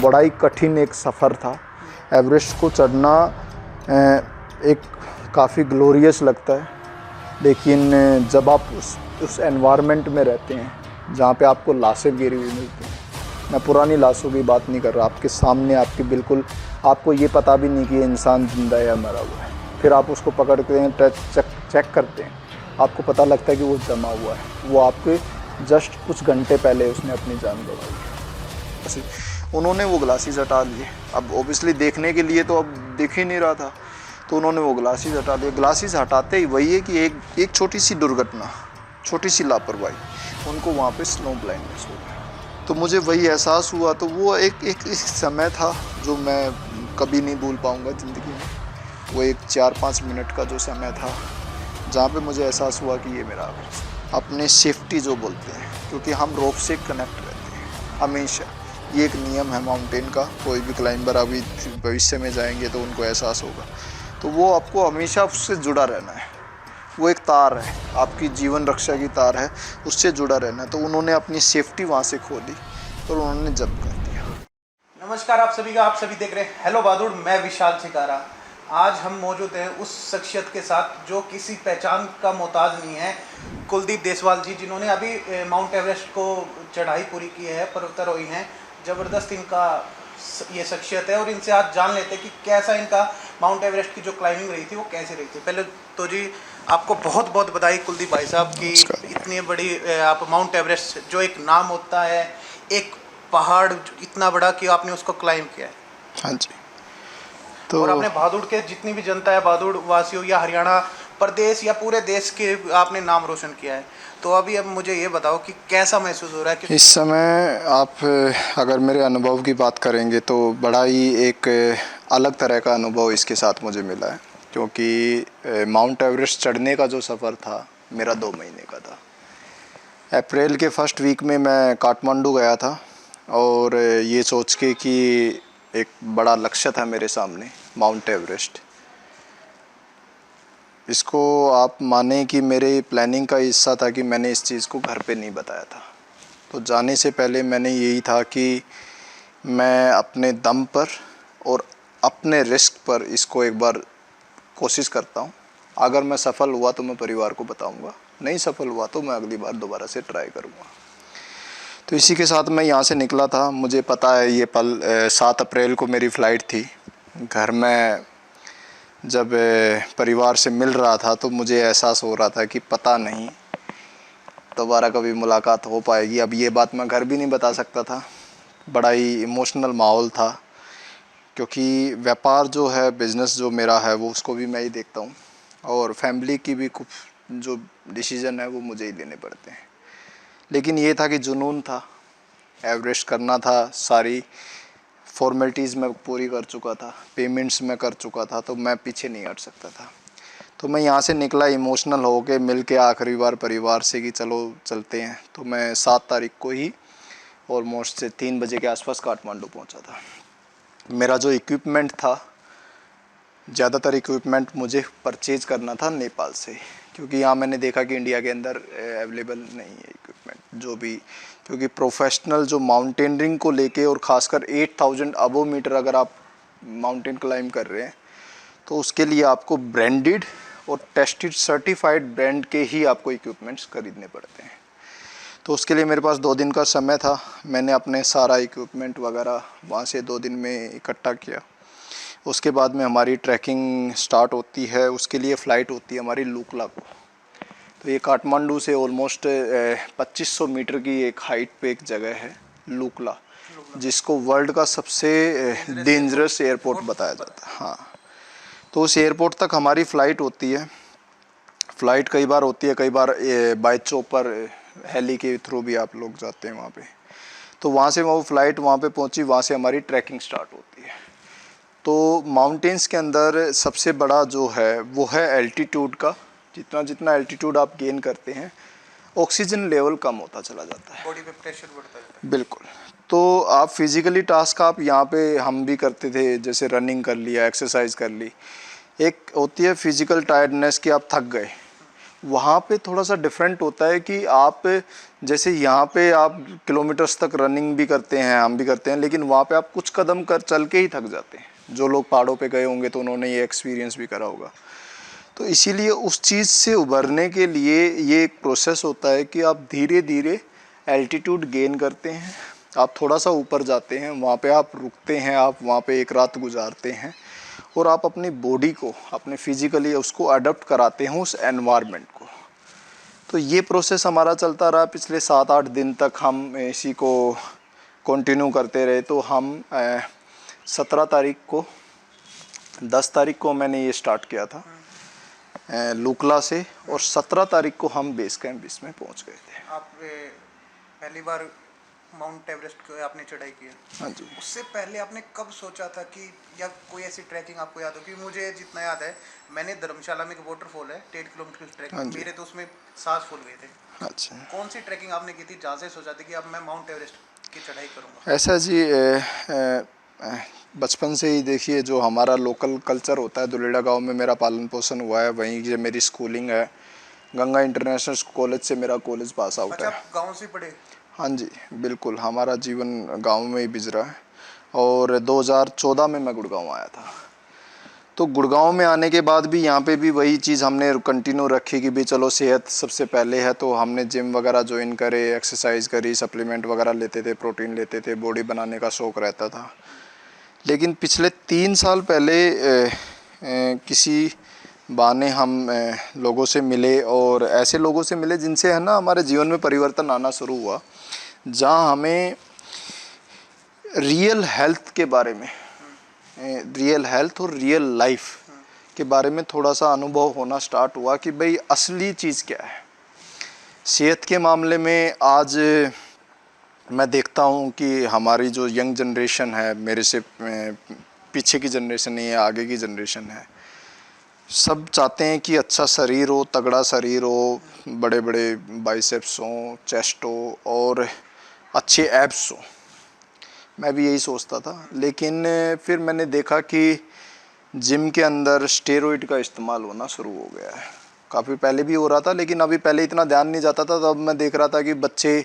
बड़ा ही कठिन एक सफ़र था। एवरेस्ट को चढ़ना एक काफ़ी ग्लोरियस लगता है, लेकिन जब आप उस एनवायरनमेंट में रहते हैं जहाँ पे आपको लाशें गिरी हुई मिलती हैं, मैं पुरानी लाशों की बात नहीं कर रहा, आपके सामने आपकी बिल्कुल आपको ये पता भी नहीं कि ये इंसान जिंदा है या मरा हुआ है, फिर आप उसको पकड़ते हैं, चेक करते हैं, आपको पता लगता है कि वो जमा हुआ है, वो आपके जस्ट कुछ घंटे पहले उसने अपनी जान गंवाई है। उन्होंने वो ग्लासेस हटा लिए। अब ओबियसली देखने के लिए तो अब दिख ही नहीं रहा था, तो उन्होंने वो ग्लासेस हटा लिए। ग्लासेस हटाते ही वही है कि एक छोटी सी दुर्घटना, छोटी सी लापरवाही, उनको वहाँ पे स्नो ब्लाइंडनेस हो गया। तो मुझे वही एहसास हुआ। तो वो एक समय था जो मैं कभी नहीं भूल पाऊँगा ज़िंदगी में। वो एक 4-5 मिनट का जो समय था जहाँ पे मुझे एहसास हुआ कि ये मेरा अपने सेफ्टी जो बोलते हैं, क्योंकि हम रोप से कनेक्ट रहते हैं हमेशा। ये एक नियम है माउंटेन का। कोई भी क्लाइंबर अभी भविष्य में जाएंगे तो उनको एहसास होगा। तो वो आपको हमेशा उससे जुड़ा रहना है। वो एक तार है, आपकी जीवन रक्षा की तार है, उससे जुड़ा रहना है। तो उन्होंने अपनी सेफ्टी वहाँ से खोली और उन्होंने जब्त कर दिया। नमस्कार आप सभी का, आप सभी देख रहे हैं हेलो बहादुर, मैं विशाल शिकारा। आज हम मौजूद हैं उस शख्सियत के साथ जो किसी पहचान का मोहताज नहीं है, कुलदीप देसवाल जी, जिन्होंने अभी माउंट एवरेस्ट को चढ़ाई पूरी की है, पर्वतारोही हैं। ज़बरदस्त इनका ये शख्सियत है और इनसे आज जान लेते हैं कि कैसा इनका माउंट एवरेस्ट की जो क्लाइंबिंग रही थी वो कैसे रही थी। पहले तो जी आपको बहुत बहुत बधाई कुलदीप भाई साहब की, इतनी बड़ी आप माउंट एवरेस्ट जो एक नाम होता है, एक पहाड़ इतना बड़ा कि आपने उसको क्लाइंब किया है। हाँ जी। तो और आपने बहादुर के जितनी भी जनता है, बहादुर वासियों या हरियाणा प्रदेश या पूरे देश के आपने नाम रोशन किया है। तो अभी अब मुझे ये बताओ कि कैसा महसूस हो रहा है कि इस समय आप अगर मेरे अनुभव की बात करेंगे तो बड़ा ही एक अलग तरह का अनुभव इसके साथ मुझे मिला है, क्योंकि माउंट एवरेस्ट चढ़ने का जो सफ़र था मेरा 2 महीने का था। अप्रैल के फर्स्ट वीक में मैं काठमांडू गया था और ये सोच के कि एक बड़ा लक्ष्य था मेरे सामने, माउंट एवरेस्ट। इसको आप माने कि मेरे प्लानिंग का हिस्सा था कि मैंने इस चीज़ को घर पे नहीं बताया था। तो जाने से पहले मैंने यही था कि मैं अपने दम पर और अपने रिस्क पर इसको एक बार कोशिश करता हूँ। अगर मैं सफल हुआ तो मैं परिवार को बताऊँगा, नहीं सफल हुआ तो मैं अगली बार दोबारा से ट्राई करूँगा। तो इसी के साथ मैं यहाँ से निकला था। मुझे पता है ये पल 7 अप्रैल को मेरी फ़्लाइट थी। घर में जब परिवार से मिल रहा था तो मुझे एहसास हो रहा था कि पता नहीं दोबारा कभी मुलाकात हो पाएगी। अब ये बात मैं घर भी नहीं बता सकता था। बड़ा ही इमोशनल माहौल था, क्योंकि व्यापार जो है, बिज़नेस जो मेरा है, वो उसको भी मैं ही देखता हूँ और फैमिली की भी कुछ जो डिसीज़न है वो मुझे ही लेने पड़ते हैं। लेकिन ये था कि जुनून था, एवरेस्ट करना था। सारी फॉर्मेलिटीज़ मैं पूरी कर चुका था, पेमेंट्स मैं कर चुका था, तो मैं पीछे नहीं हट सकता था। तो मैं यहाँ से निकला इमोशनल होके, मिल के आखिरी बार परिवार से कि चलो चलते हैं। तो मैं 7 तारीख को ही ऑलमोस्ट से 3 बजे के आसपास काठमांडू पहुँचा था। मेरा जो इक्विपमेंट था, ज़्यादातर इक्विपमेंट मुझे परचेज़ करना था नेपाल से, क्योंकि यहाँ मैंने देखा कि इंडिया के अंदर अवेलेबल नहीं है इक्विपमेंट जो भी। क्योंकि प्रोफेशनल जो माउंटेनियरिंग को लेके और ख़ासकर 8000 अबव मीटर अगर आप माउंटेन क्लाइंब कर रहे हैं तो उसके लिए आपको ब्रांडेड और टेस्टेड सर्टिफाइड ब्रांड के ही आपको इक्विपमेंट्स खरीदने पड़ते हैं। तो उसके लिए मेरे पास 2 दिन का समय था। मैंने अपने सारा इक्विपमेंट वगैरह वहाँ से 2 दिन में इकट्ठा किया। उसके बाद में हमारी ट्रैकिंग स्टार्ट होती है। उसके लिए फ़्लाइट होती है हमारी लुकला को। तो ये काठमांडू से ऑलमोस्ट 2500 मीटर की एक हाइट पे एक जगह है लुकला, जिसको वर्ल्ड का सबसे डेंजरस एयरपोर्ट बताया जाता है। हाँ, तो उस एयरपोर्ट तक हमारी फ़्लाइट होती है। फ़्लाइट कई बार होती है, कई बार बाय चोपर हेली के थ्रू भी आप लोग जाते हैं वहाँ पे। तो वहाँ से वो फ़्लाइट वहाँ पे पहुँची, वहाँ से हमारी ट्रैकिंग स्टार्ट होती है। तो माउंटेन्स के अंदर सबसे बड़ा जो है वो है एल्टीट्यूड का। जितना जितना एल्टीट्यूड आप गेन करते हैं, ऑक्सीजन लेवल कम होता चला जाता है, बॉडी पे प्रेशर बढ़ता है। बिल्कुल। तो आप फिज़िकली टास्क आप यहाँ पे हम भी करते थे, जैसे रनिंग कर लिया, एक्सरसाइज कर ली। एक होती है फिज़िकल टायर्डनेस कि आप थक गए, वहाँ पे थोड़ा सा डिफरेंट होता है कि आप जैसे यहाँ पे आप किलोमीटर्स तक रनिंग भी करते हैं, हम भी करते हैं, लेकिन वहाँ पे आप कुछ कदम कर चल के ही थक जाते हैं। जो लोग पहाड़ों पे गए होंगे तो उन्होंने ये एक्सपीरियंस भी करा होगा। तो इसीलिए उस चीज़ से उभरने के लिए ये एक प्रोसेस होता है कि आप धीरे धीरे एल्टीट्यूड गेन करते हैं, आप थोड़ा सा ऊपर जाते हैं, वहाँ पे आप रुकते हैं, आप वहाँ पे एक रात गुजारते हैं और आप अपनी बॉडी को, अपने फिजिकली उसको अडॉप्ट कराते हैं उस एनवायरनमेंट को। तो ये प्रोसेस हमारा चलता रहा पिछले 7-8 दिन तक, हम इसी को कंटिन्यू करते रहे। तो हम 17 तारीख को, 10 तारीख को मैंने ये स्टार्ट किया था लुकला से, और 17 तारीख को हम बेस कैंप इसमें पहुंच गए थे। आप पहली बार माउंट एवरेस्ट को आपने चढ़ाई की है? हाँ जी। उससे पहले आपने कब सोचा था कि, या कोई ऐसी ट्रैकिंग आपको याद हो? कि मुझे जितना याद है, मैंने धर्मशाला में एक वाटरफॉल है 1.5 किलोमीटर की ट्रैकिंग, मेरे तो उसमें सांस फूल गए थे। अच्छा, कौन सी ट्रैकिंग आपने की थी जहाँ से सोचा था कि अब मैं माउंट एवरेस्ट की चढ़ाई करूँगा? ऐसा जी बचपन से ही देखिए, जो हमारा लोकल कल्चर होता है, दुलेड़ा गांव में मेरा पालन पोषण हुआ है, वहीं से मेरी स्कूलिंग है। गंगा इंटरनेशनल कॉलेज से मेरा कॉलेज पास आउट अच्छा, है। आप गाँव से पढ़े? हाँ जी, बिल्कुल, हमारा जीवन गांव में ही गुजरा है। और 2014 में मैं गुड़गांव आया था। तो गुड़गांव में आने के बाद भी यहाँ पे भी वही चीज़ हमने कंटिन्यू रखी कि भी चलो सेहत सबसे पहले है। तो हमने जिम वगैरह ज्वाइन करे, एक्सरसाइज करी, सप्लीमेंट वगैरह लेते थे, प्रोटीन लेते थे, बॉडी बनाने का शौक़ रहता था। लेकिन पिछले 3 साल पहले किसी बहाने हम लोगों से मिले, और ऐसे लोगों से मिले जिनसे है ना हमारे जीवन में परिवर्तन आना शुरू हुआ, जहाँ हमें रियल हेल्थ के बारे में, रियल हेल्थ और रियल लाइफ के बारे में थोड़ा सा अनुभव होना स्टार्ट हुआ कि भाई असली चीज़ क्या है सेहत के मामले में। आज मैं देखता हूँ कि हमारी जो यंग जनरेशन है, मेरे से पीछे की जनरेशन नहीं है, आगे की जनरेशन है, सब चाहते हैं कि अच्छा शरीर हो, तगड़ा शरीर हो, बड़े बड़े बाइसेप्स हों, चेस्ट हो और अच्छे एब्स हों। मैं भी यही सोचता था, लेकिन फिर मैंने देखा कि जिम के अंदर स्टेरॉइड का इस्तेमाल होना शुरू हो गया है। काफ़ी पहले भी हो रहा था, लेकिन अभी पहले इतना ध्यान नहीं जाता था। तब मैं देख रहा था कि बच्चे,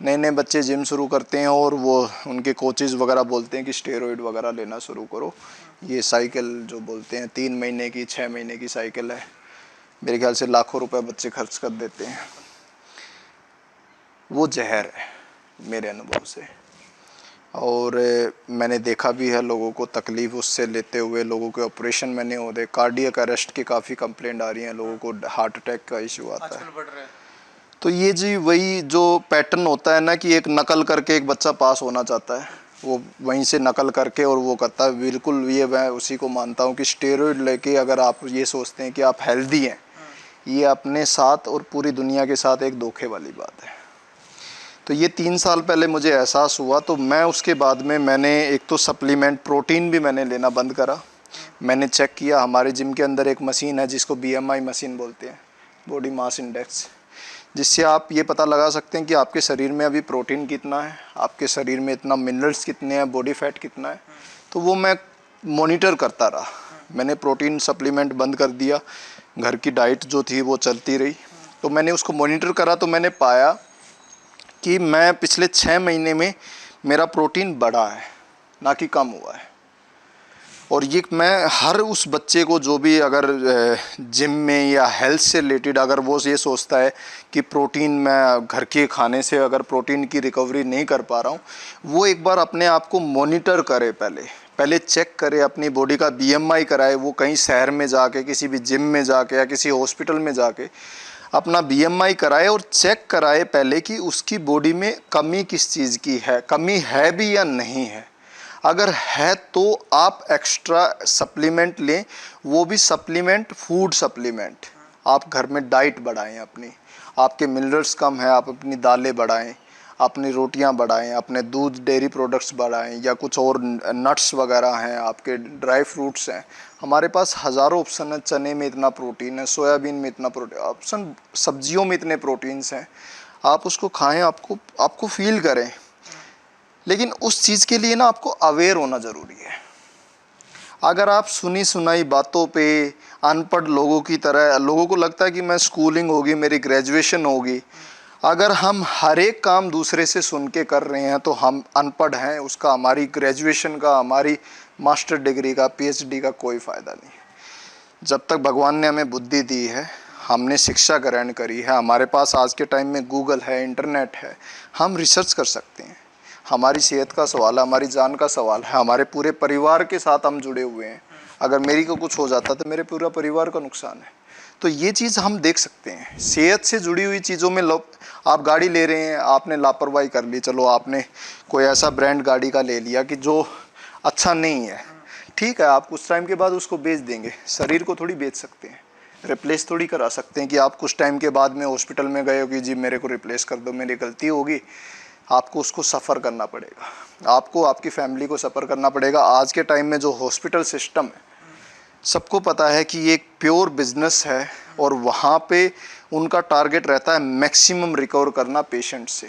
नए नए बच्चे जिम शुरू करते हैं और वो उनके कोचेज़ वगैरह बोलते हैं कि स्टेरॉइड वगैरह लेना शुरू करो। ये साइकिल जो बोलते हैं 3 महीने की, 6 महीने की साइकिल है, मेरे ख्याल से लाखों रुपए बच्चे खर्च कर देते हैं। वो जहर है मेरे अनुभव से, और मैंने देखा भी है लोगों को तकलीफ़ उससे लेते हुए, लोगों के ऑपरेशन में नहीं होते, कार्डियक अरेस्ट की काफ़ी कंप्लेंट आ रही हैं, लोगों को हार्ट अटैक का इशू आता है। बढ़ रहा है। तो ये जी वही जो पैटर्न होता है ना कि एक नकल करके एक बच्चा पास होना चाहता है, वो वहीं से नकल करके और वो करता है। बिल्कुल ये मैं उसी को मानता हूँ कि स्टेरॉइड लेके अगर आप ये सोचते हैं कि आप हेल्दी हैं, ये अपने साथ और पूरी दुनिया के साथ एक धोखे वाली बात है। तो ये 3 साल पहले मुझे एहसास हुआ, तो मैं उसके बाद में मैंने एक तो सप्लीमेंट प्रोटीन भी मैंने लेना बंद करा। मैंने चेक किया, हमारे जिम के अंदर एक मशीन है जिसको BMI मशीन बोलते हैं, बॉडी मास इंडेक्स, जिससे आप ये पता लगा सकते हैं कि आपके शरीर में अभी प्रोटीन कितना है, आपके शरीर में इतना मिनरल्स कितने हैं, बॉडी फैट कितना है। तो वो मैं मॉनिटर करता रहा। मैंने प्रोटीन सप्लीमेंट बंद कर दिया, घर की डाइट जो थी वो चलती रही। तो मैंने उसको मॉनिटर करा, तो मैंने पाया कि मैं पिछले 6 महीने में मेरा प्रोटीन बढ़ा है, ना कि कम हुआ है। और ये मैं हर उस बच्चे को जो भी अगर जिम में या हेल्थ से रिलेटेड अगर वो ये सोचता है कि प्रोटीन मैं घर के खाने से अगर प्रोटीन की रिकवरी नहीं कर पा रहा हूँ, वो एक बार अपने आप को मॉनिटर करे, पहले चेक करे, अपनी बॉडी का BMI कराए। वो कहीं शहर में जाके, किसी भी जिम में जाके या किसी हॉस्पिटल में जाके अपना BMI कराए और चेक कराए पहले कि उसकी बॉडी में कमी किस चीज़ की है, कमी है भी या नहीं है। अगर है तो आप एक्स्ट्रा सप्लीमेंट लें, वो भी सप्लीमेंट, फूड सप्लीमेंट। आप घर में डाइट बढ़ाएं अपनी, आपके मिनरल्स कम है, आप अपनी दालें बढ़ाएं, अपनी रोटियां बढ़ाएं, अपने दूध डेयरी प्रोडक्ट्स बढ़ाएं, या कुछ और नट्स वगैरह हैं, आपके ड्राई फ्रूट्स हैं। हमारे पास हज़ारों ऑप्शन है, चने में इतना प्रोटीन है, सोयाबीन में इतना प्रोटीन ऑप्शन, सब्जियों में इतने प्रोटीन्स हैं। आप उसको खाएं, आपको फील करें। लेकिन उस चीज़ के लिए ना आपको अवेयर होना ज़रूरी है। अगर आप सुनी सुनाई बातों पे, अनपढ़ लोगों की तरह, लोगों को लगता है कि मैं स्कूलिंग होगी, मेरी ग्रेजुएशन होगी। अगर हम हर एक काम दूसरे से सुन के कर रहे हैं तो हम अनपढ़ हैं, उसका हमारी ग्रेजुएशन का, हमारी मास्टर डिग्री का, पीएचडी का कोई फ़ायदा नहीं। जब तक भगवान ने हमें बुद्धि दी है, हमने शिक्षा ग्रहण करी है, हमारे पास आज के टाइम में गूगल है, इंटरनेट है, हम रिसर्च कर सकते हैं। हमारी सेहत का सवाल है, हमारी जान का सवाल है, हमारे पूरे परिवार के साथ हम जुड़े हुए हैं। अगर मेरी को कुछ हो जाता तो मेरे पूरा परिवार का नुकसान है। तो ये चीज़ हम देख सकते हैं। सेहत से जुड़ी हुई चीज़ों में आप गाड़ी ले रहे हैं, आपने लापरवाही कर ली, चलो आपने कोई ऐसा ब्रांड गाड़ी का ले लिया कि जो अच्छा नहीं है, ठीक है, आप कुछ टाइम के बाद उसको बेच देंगे। शरीर को थोड़ी बेच सकते हैं, रिप्लेस थोड़ी करा सकते हैं कि आप कुछ टाइम के बाद में हॉस्पिटल में गए हो कि जी मेरे को रिप्लेस कर दो, मेरी गलती होगी। आपको उसको सफ़र करना पड़ेगा, आपको आपकी फैमिली को सफ़र करना पड़ेगा। आज के टाइम में जो हॉस्पिटल सिस्टम है, सबको पता है कि ये एक प्योर बिजनेस है और वहाँ पे उनका टारगेट रहता है मैक्सिमम रिकवर करना पेशेंट से।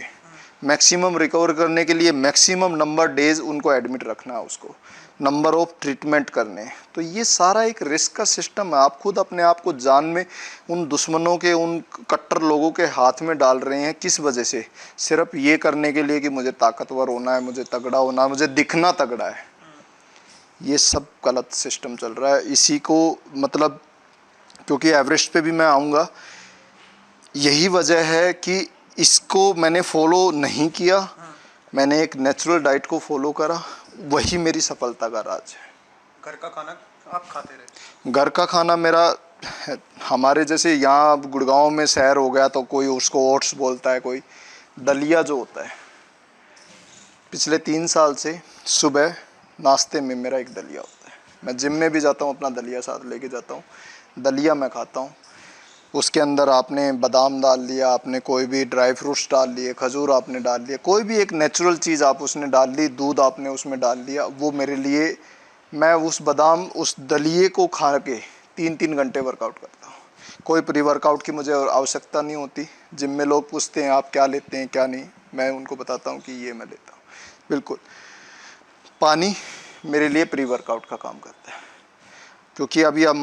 मैक्सिमम रिकवर करने के लिए मैक्सिमम नंबर डेज उनको एडमिट रखना है, उसको नंबर ऑफ ट्रीटमेंट करने। तो ये सारा एक रिस्क का सिस्टम है। आप खुद अपने आप को जान में उन दुश्मनों के, उन कट्टर लोगों के हाथ में डाल रहे हैं। किस वजह से? सिर्फ ये करने के लिए कि मुझे ताकतवर होना है, मुझे तगड़ा होना है, मुझे दिखना तगड़ा है। ये सब गलत सिस्टम चल रहा है। इसी को मतलब, क्योंकि एवरेस्ट पे भी मैं आऊँगा, यही वजह है कि इसको मैंने फॉलो नहीं किया। मैंने एक नेचुरल डाइट को फॉलो करा, वही मेरी सफलता का राज है। घर का खाना आप खाते रहे? घर का खाना मेरा, हमारे जैसे यहाँ गुड़गांव में शहर हो गया तो कोई उसको ओट्स बोलता है, कोई दलिया जो होता है। पिछले 3 साल से सुबह नाश्ते में मेरा एक दलिया होता है। मैं जिम में भी जाता हूँ, अपना दलिया साथ लेके जाता हूँ। दलिया मैं खाता हूँ। उसके अंदर आपने बादाम डाल लिया, आपने कोई भी ड्राई फ्रूट्स डाल लिए, खजूर आपने डाल लिया, कोई भी एक नेचुरल चीज़ आप उसने डाल ली, दूध आपने उसमें डाल लिया। वो मेरे लिए, मैं उस बादाम, उस दलिए को खा के 3-3 घंटे वर्कआउट करता हूँ। कोई प्री वर्कआउट की मुझे आवश्यकता नहीं होती। जिम में लोग पूछते हैं आप क्या लेते हैं क्या नहीं, मैं उनको बताता हूँ कि ये मैं लेता हूँ। बिल्कुल, पानी मेरे लिए प्री वर्कआउट का काम करता है, क्योंकि अभी हम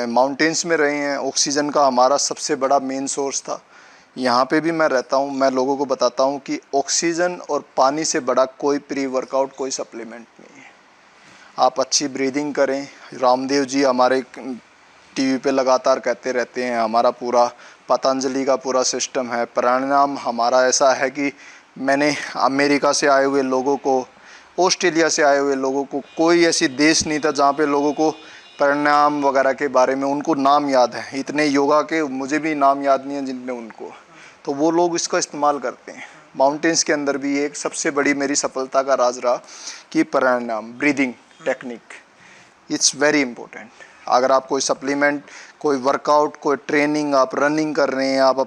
माउंटेन्स में रहे हैं। ऑक्सीजन का हमारा सबसे बड़ा मेन सोर्स था। यहाँ पे भी मैं रहता हूँ, मैं लोगों को बताता हूँ कि ऑक्सीजन और पानी से बड़ा कोई प्री वर्कआउट, कोई सप्लीमेंट नहीं है। आप अच्छी ब्रीदिंग करें। रामदेव जी हमारे टीवी पे लगातार कहते रहते हैं, हमारा पूरा पतंजलि का पूरा सिस्टम है। प्राणायाम हमारा ऐसा है कि मैंने अमेरिका से आए हुए लोगों को, ऑस्ट्रेलिया से आए हुए लोगों को, कोई ऐसी देश नहीं था जहाँ पे लोगों को प्राणायाम वगैरह के बारे में उनको नाम याद है। इतने योगा के मुझे भी नाम याद नहीं है जितने उनको, तो वो लोग इसका इस्तेमाल करते हैं। माउंटेन्स के अंदर भी एक सबसे बड़ी मेरी सफलता का राज रहा कि pranayama, breathing technique, it's very important. अगर आप कोई सप्लीमेंट, कोई वर्कआउट, कोई ट्रेनिंग, आप रनिंग कर रहे हैं, आप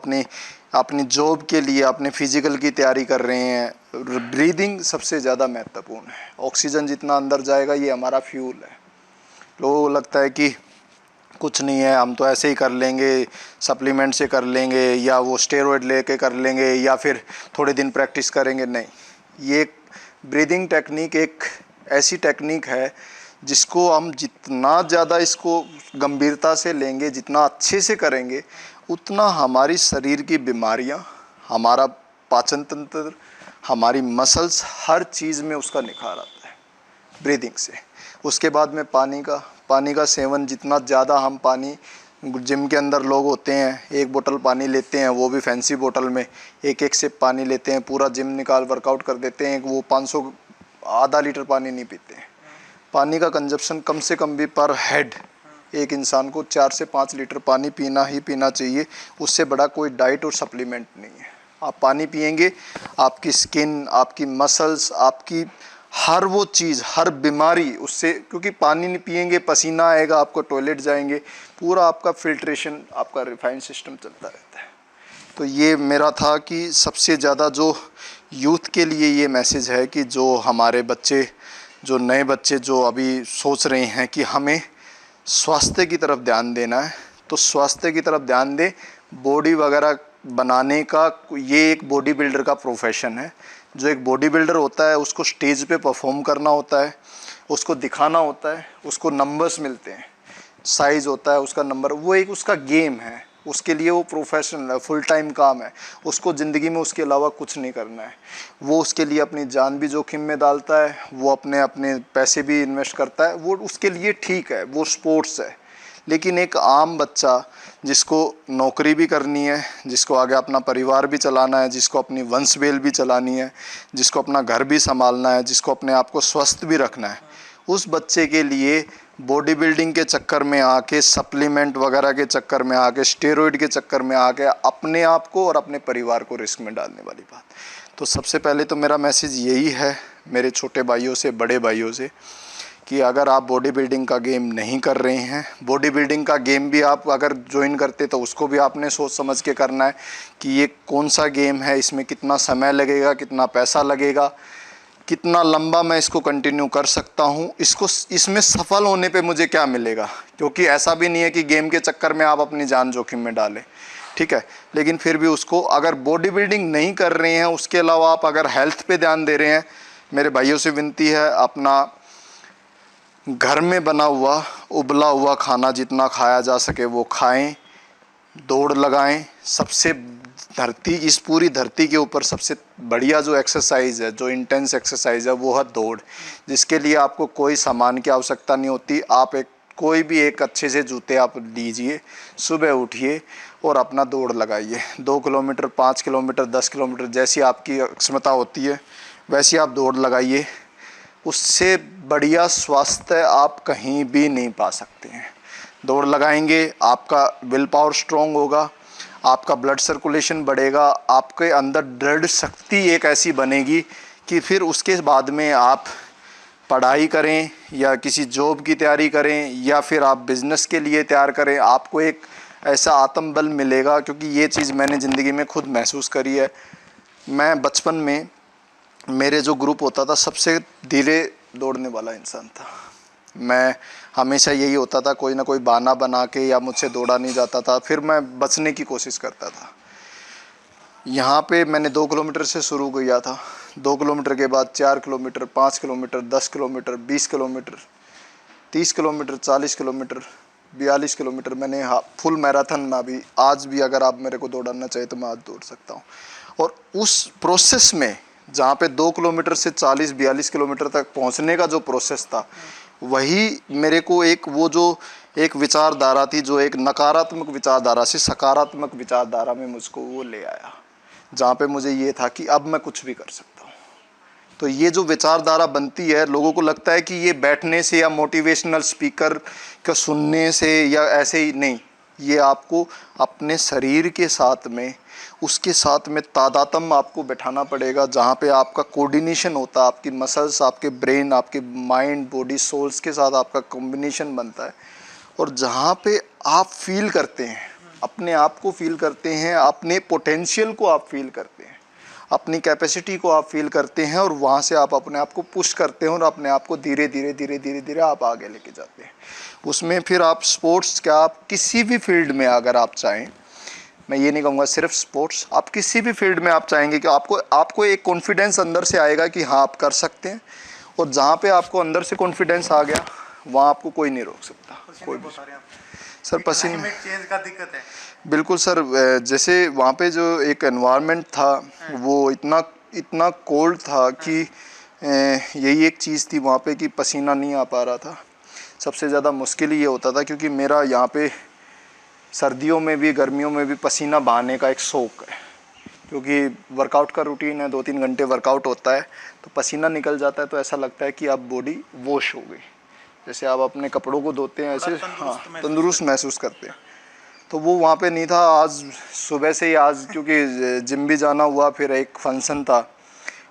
अपनी जॉब के लिए, अपने फिजिकल की तैयारी कर रहे हैं, ब्रीदिंग सबसे ज़्यादा महत्वपूर्ण है। ऑक्सीजन जितना अंदर जाएगा, ये हमारा फ्यूल है। लोगों को लगता है कि कुछ नहीं है, हम तो ऐसे ही कर लेंगे, सप्लीमेंट से कर लेंगे, या वो स्टेरॉयड लेके कर लेंगे, या फिर थोड़े दिन प्रैक्टिस करेंगे। नहीं, ये ब्रीदिंग टेक्निक एक ऐसी टेक्निक है जिसको हम जितना ज़्यादा इसको गंभीरता से लेंगे, जितना अच्छे से करेंगे, उतना हमारी शरीर की बीमारियां, हमारा पाचन तंत्र, हमारी मसल्स, हर चीज़ में उसका निखार आता है ब्रीदिंग से। उसके बाद में पानी का सेवन, जितना ज़्यादा हम पानी, जिम के अंदर लोग होते हैं 1 बोतल पानी लेते हैं, वो भी फैंसी बोतल में 1-1 सिप पानी लेते हैं, पूरा जिम निकाल वर्कआउट कर देते हैं। वो 500 आधा लीटर पानी नहीं पीते हैं। पानी का कंजप्शन कम से कम भी पर हेड एक इंसान को 4 से 5 लीटर पानी पीना ही पीना चाहिए। उससे बड़ा कोई डाइट और सप्लीमेंट नहीं है। आप पानी पिएंगे, आपकी स्किन, आपकी मसल्स, आपकी हर वो चीज़, हर बीमारी उससे, क्योंकि पानी नहीं पिएंगे, पसीना आएगा, आपको टॉयलेट जाएंगे, पूरा आपका फिल्ट्रेशन, आपका रिफाइंड सिस्टम चलता रहता है। तो ये मेरा था कि सबसे ज़्यादा जो यूथ के लिए ये मैसेज है कि जो हमारे बच्चे, जो नए बच्चे जो अभी सोच रहे हैं कि हमें स्वास्थ्य की तरफ ध्यान देना है, तो स्वास्थ्य की तरफ ध्यान दें। बॉडी वगैरह बनाने का, ये एक बॉडी बिल्डर का प्रोफेशन है। जो एक बॉडी बिल्डर होता है, उसको स्टेज पे परफॉर्म करना होता है, उसको दिखाना होता है, उसको नंबर्स मिलते हैं। साइज़ होता है, उसका नंबर, वो एक उसका गेम है, उसके लिए वो प्रोफेशनल फुल टाइम काम है, उसको ज़िंदगी में उसके अलावा कुछ नहीं करना है। वो उसके लिए अपनी जान भी जोखिम में डालता है, वो अपने अपने पैसे भी इन्वेस्ट करता है, वो उसके लिए ठीक है, वो स्पोर्ट्स है। लेकिन एक आम बच्चा जिसको नौकरी भी करनी है, जिसको आगे अपना परिवार भी चलाना है, जिसको अपनी वंश बेल भी चलानी है, जिसको अपना घर भी संभालना है, जिसको अपने आप को स्वस्थ भी रखना है, उस बच्चे के लिए बॉडी बिल्डिंग के चक्कर में आके, सप्लीमेंट वगैरह के चक्कर में आके, स्टेरॉइड के चक्कर में आके अपने आप को और अपने परिवार को रिस्क में डालने वाली बात। तो सबसे पहले तो मेरा मैसेज यही है मेरे छोटे भाइयों से, बड़े भाइयों से, कि अगर आप बॉडी बिल्डिंग का गेम नहीं कर रहे हैं, बॉडी बिल्डिंग का गेम भी आप अगर ज्वाइन करते तो उसको भी आपने सोच समझ के करना है कि ये कौन सा गेम है, इसमें कितना समय लगेगा, कितना पैसा लगेगा, कितना लंबा मैं इसको कंटिन्यू कर सकता हूँ, इसमें सफल होने पे मुझे क्या मिलेगा। क्योंकि ऐसा भी नहीं है कि गेम के चक्कर में आप अपनी जान जोखिम में डालें, ठीक है, लेकिन फिर भी उसको अगर बॉडी बिल्डिंग नहीं कर रहे हैं, उसके अलावा आप अगर हेल्थ पे ध्यान दे रहे हैं, मेरे भाइयों से विनती है, अपना घर में बना हुआ उबला हुआ खाना जितना खाया जा सके वो खाएं, दौड़ लगाएं। सबसे इस पूरी धरती के ऊपर सबसे बढ़िया जो एक्सरसाइज है, जो इंटेंस एक्सरसाइज है, वो है दौड़, जिसके लिए आपको कोई सामान की आवश्यकता नहीं होती। आप कोई भी एक अच्छे से जूते आप लीजिए, सुबह उठिए और अपना दौड़ लगाइए। 2 किलोमीटर, 5 किलोमीटर, 10 किलोमीटर, जैसी आपकी क्षमता होती है वैसी आप दौड़ लगाइए। उससे बढ़िया स्वास्थ्य आप कहीं भी नहीं पा सकते हैं। दौड़ लगाएंगे, आपका विल पावर स्ट्रॉन्ग होगा, आपका ब्लड सर्कुलेशन बढ़ेगा, आपके अंदर दृढ़ शक्ति एक ऐसी बनेगी कि फिर उसके बाद में आप पढ़ाई करें या किसी जॉब की तैयारी करें या फिर आप बिज़नेस के लिए तैयार करें, आपको एक ऐसा आत्मबल मिलेगा। क्योंकि ये चीज़ मैंने ज़िंदगी में खुद महसूस करी है। मैं बचपन में मेरे जो ग्रुप होता था, सबसे धीरे दौड़ने वाला इंसान था मैं। हमेशा यही होता था, कोई ना कोई बहाना बना के या मुझसे दौड़ा नहीं जाता था, फिर मैं बचने की कोशिश करता था। यहाँ पे मैंने 2 किलोमीटर से शुरू किया था, 2 किलोमीटर के बाद 4 kilometre, 5 kilometre, 10 kilometre, 20 kilometre, 30 kilometre, 40 kilometre, 42 kilometre. मैंने फुल मैराथन में अभी आज भी अगर आप मेरे को दौड़ाना चाहिए तो मैं आज दौड़ सकता हूँ। और उस प्रोसेस में जहाँ पे 2 किलोमीटर से 40-42 किलोमीटर तक पहुँचने का जो प्रोसेस था, वही मेरे को एक विचारधारा थी, जो एक नकारात्मक विचारधारा से सकारात्मक विचारधारा में मुझको वो ले आया, जहाँ पे मुझे ये था कि अब मैं कुछ भी कर सकता हूँ। तो ये जो विचारधारा बनती है, लोगों को लगता है कि ये बैठने से या मोटिवेशनल स्पीकर का सुनने से या ऐसे ही नहीं, ये आपको अपने शरीर के साथ में, उसके साथ में तादात्म्य आपको बैठाना पड़ेगा, जहाँ पे आपका कोऑर्डिनेशन होता है, आपकी मसल्स, आपके ब्रेन, आपके माइंड, बॉडी, सोल्स के साथ आपका कॉम्बिनेशन बनता है। और जहाँ पे आप फील करते हैं, अपने आप को फील करते हैं, अपने पोटेंशियल को आप फील करते हैं, अपनी कैपेसिटी को आप फील करते हैं, और वहाँ से आप अपने आप को पुश करते हैं और अपने आप को धीरे धीरे धीरे धीरे धीरे आप आगे लेके जाते हैं। उसमें फिर आप स्पोर्ट्स क्या, आप किसी भी फील्ड में अगर आप चाहें, मैं ये नहीं कहूँगा सिर्फ स्पोर्ट्स, आप किसी भी फील्ड में आप चाहेंगे कि आपको एक कॉन्फिडेंस अंदर से आएगा कि हाँ आप कर सकते हैं। और जहाँ पे आपको अंदर से कॉन्फिडेंस आ गया, वहाँ आपको कोई नहीं रोक सकता। कोई भी सर, पसीने चेंज का दिक्कत है बिल्कुल सर। जैसे वहाँ पे जो एक एनवायरनमेंट था, वो इतना कोल्ड था कि यही एक चीज़ थी वहाँ पे कि पसीना नहीं आ पा रहा था। सबसे ज़्यादा मुश्किल ये होता था क्योंकि मेरा यहाँ पे सर्दियों में भी गर्मियों में भी पसीना बहाने का एक शौक़ है, क्योंकि वर्कआउट का रूटीन है, 2-3 घंटे वर्कआउट होता है तो पसीना निकल जाता है, तो ऐसा लगता है कि अब बॉडी वॉश हो गई, जैसे आप अपने कपड़ों को धोते हैं ऐसे, हाँ, तंदुरुस्त महसूस करते हैं। तो वो वहाँ पे नहीं था। आज सुबह से ही, आज क्योंकि जिम भी जाना हुआ, फिर एक फंक्शन था,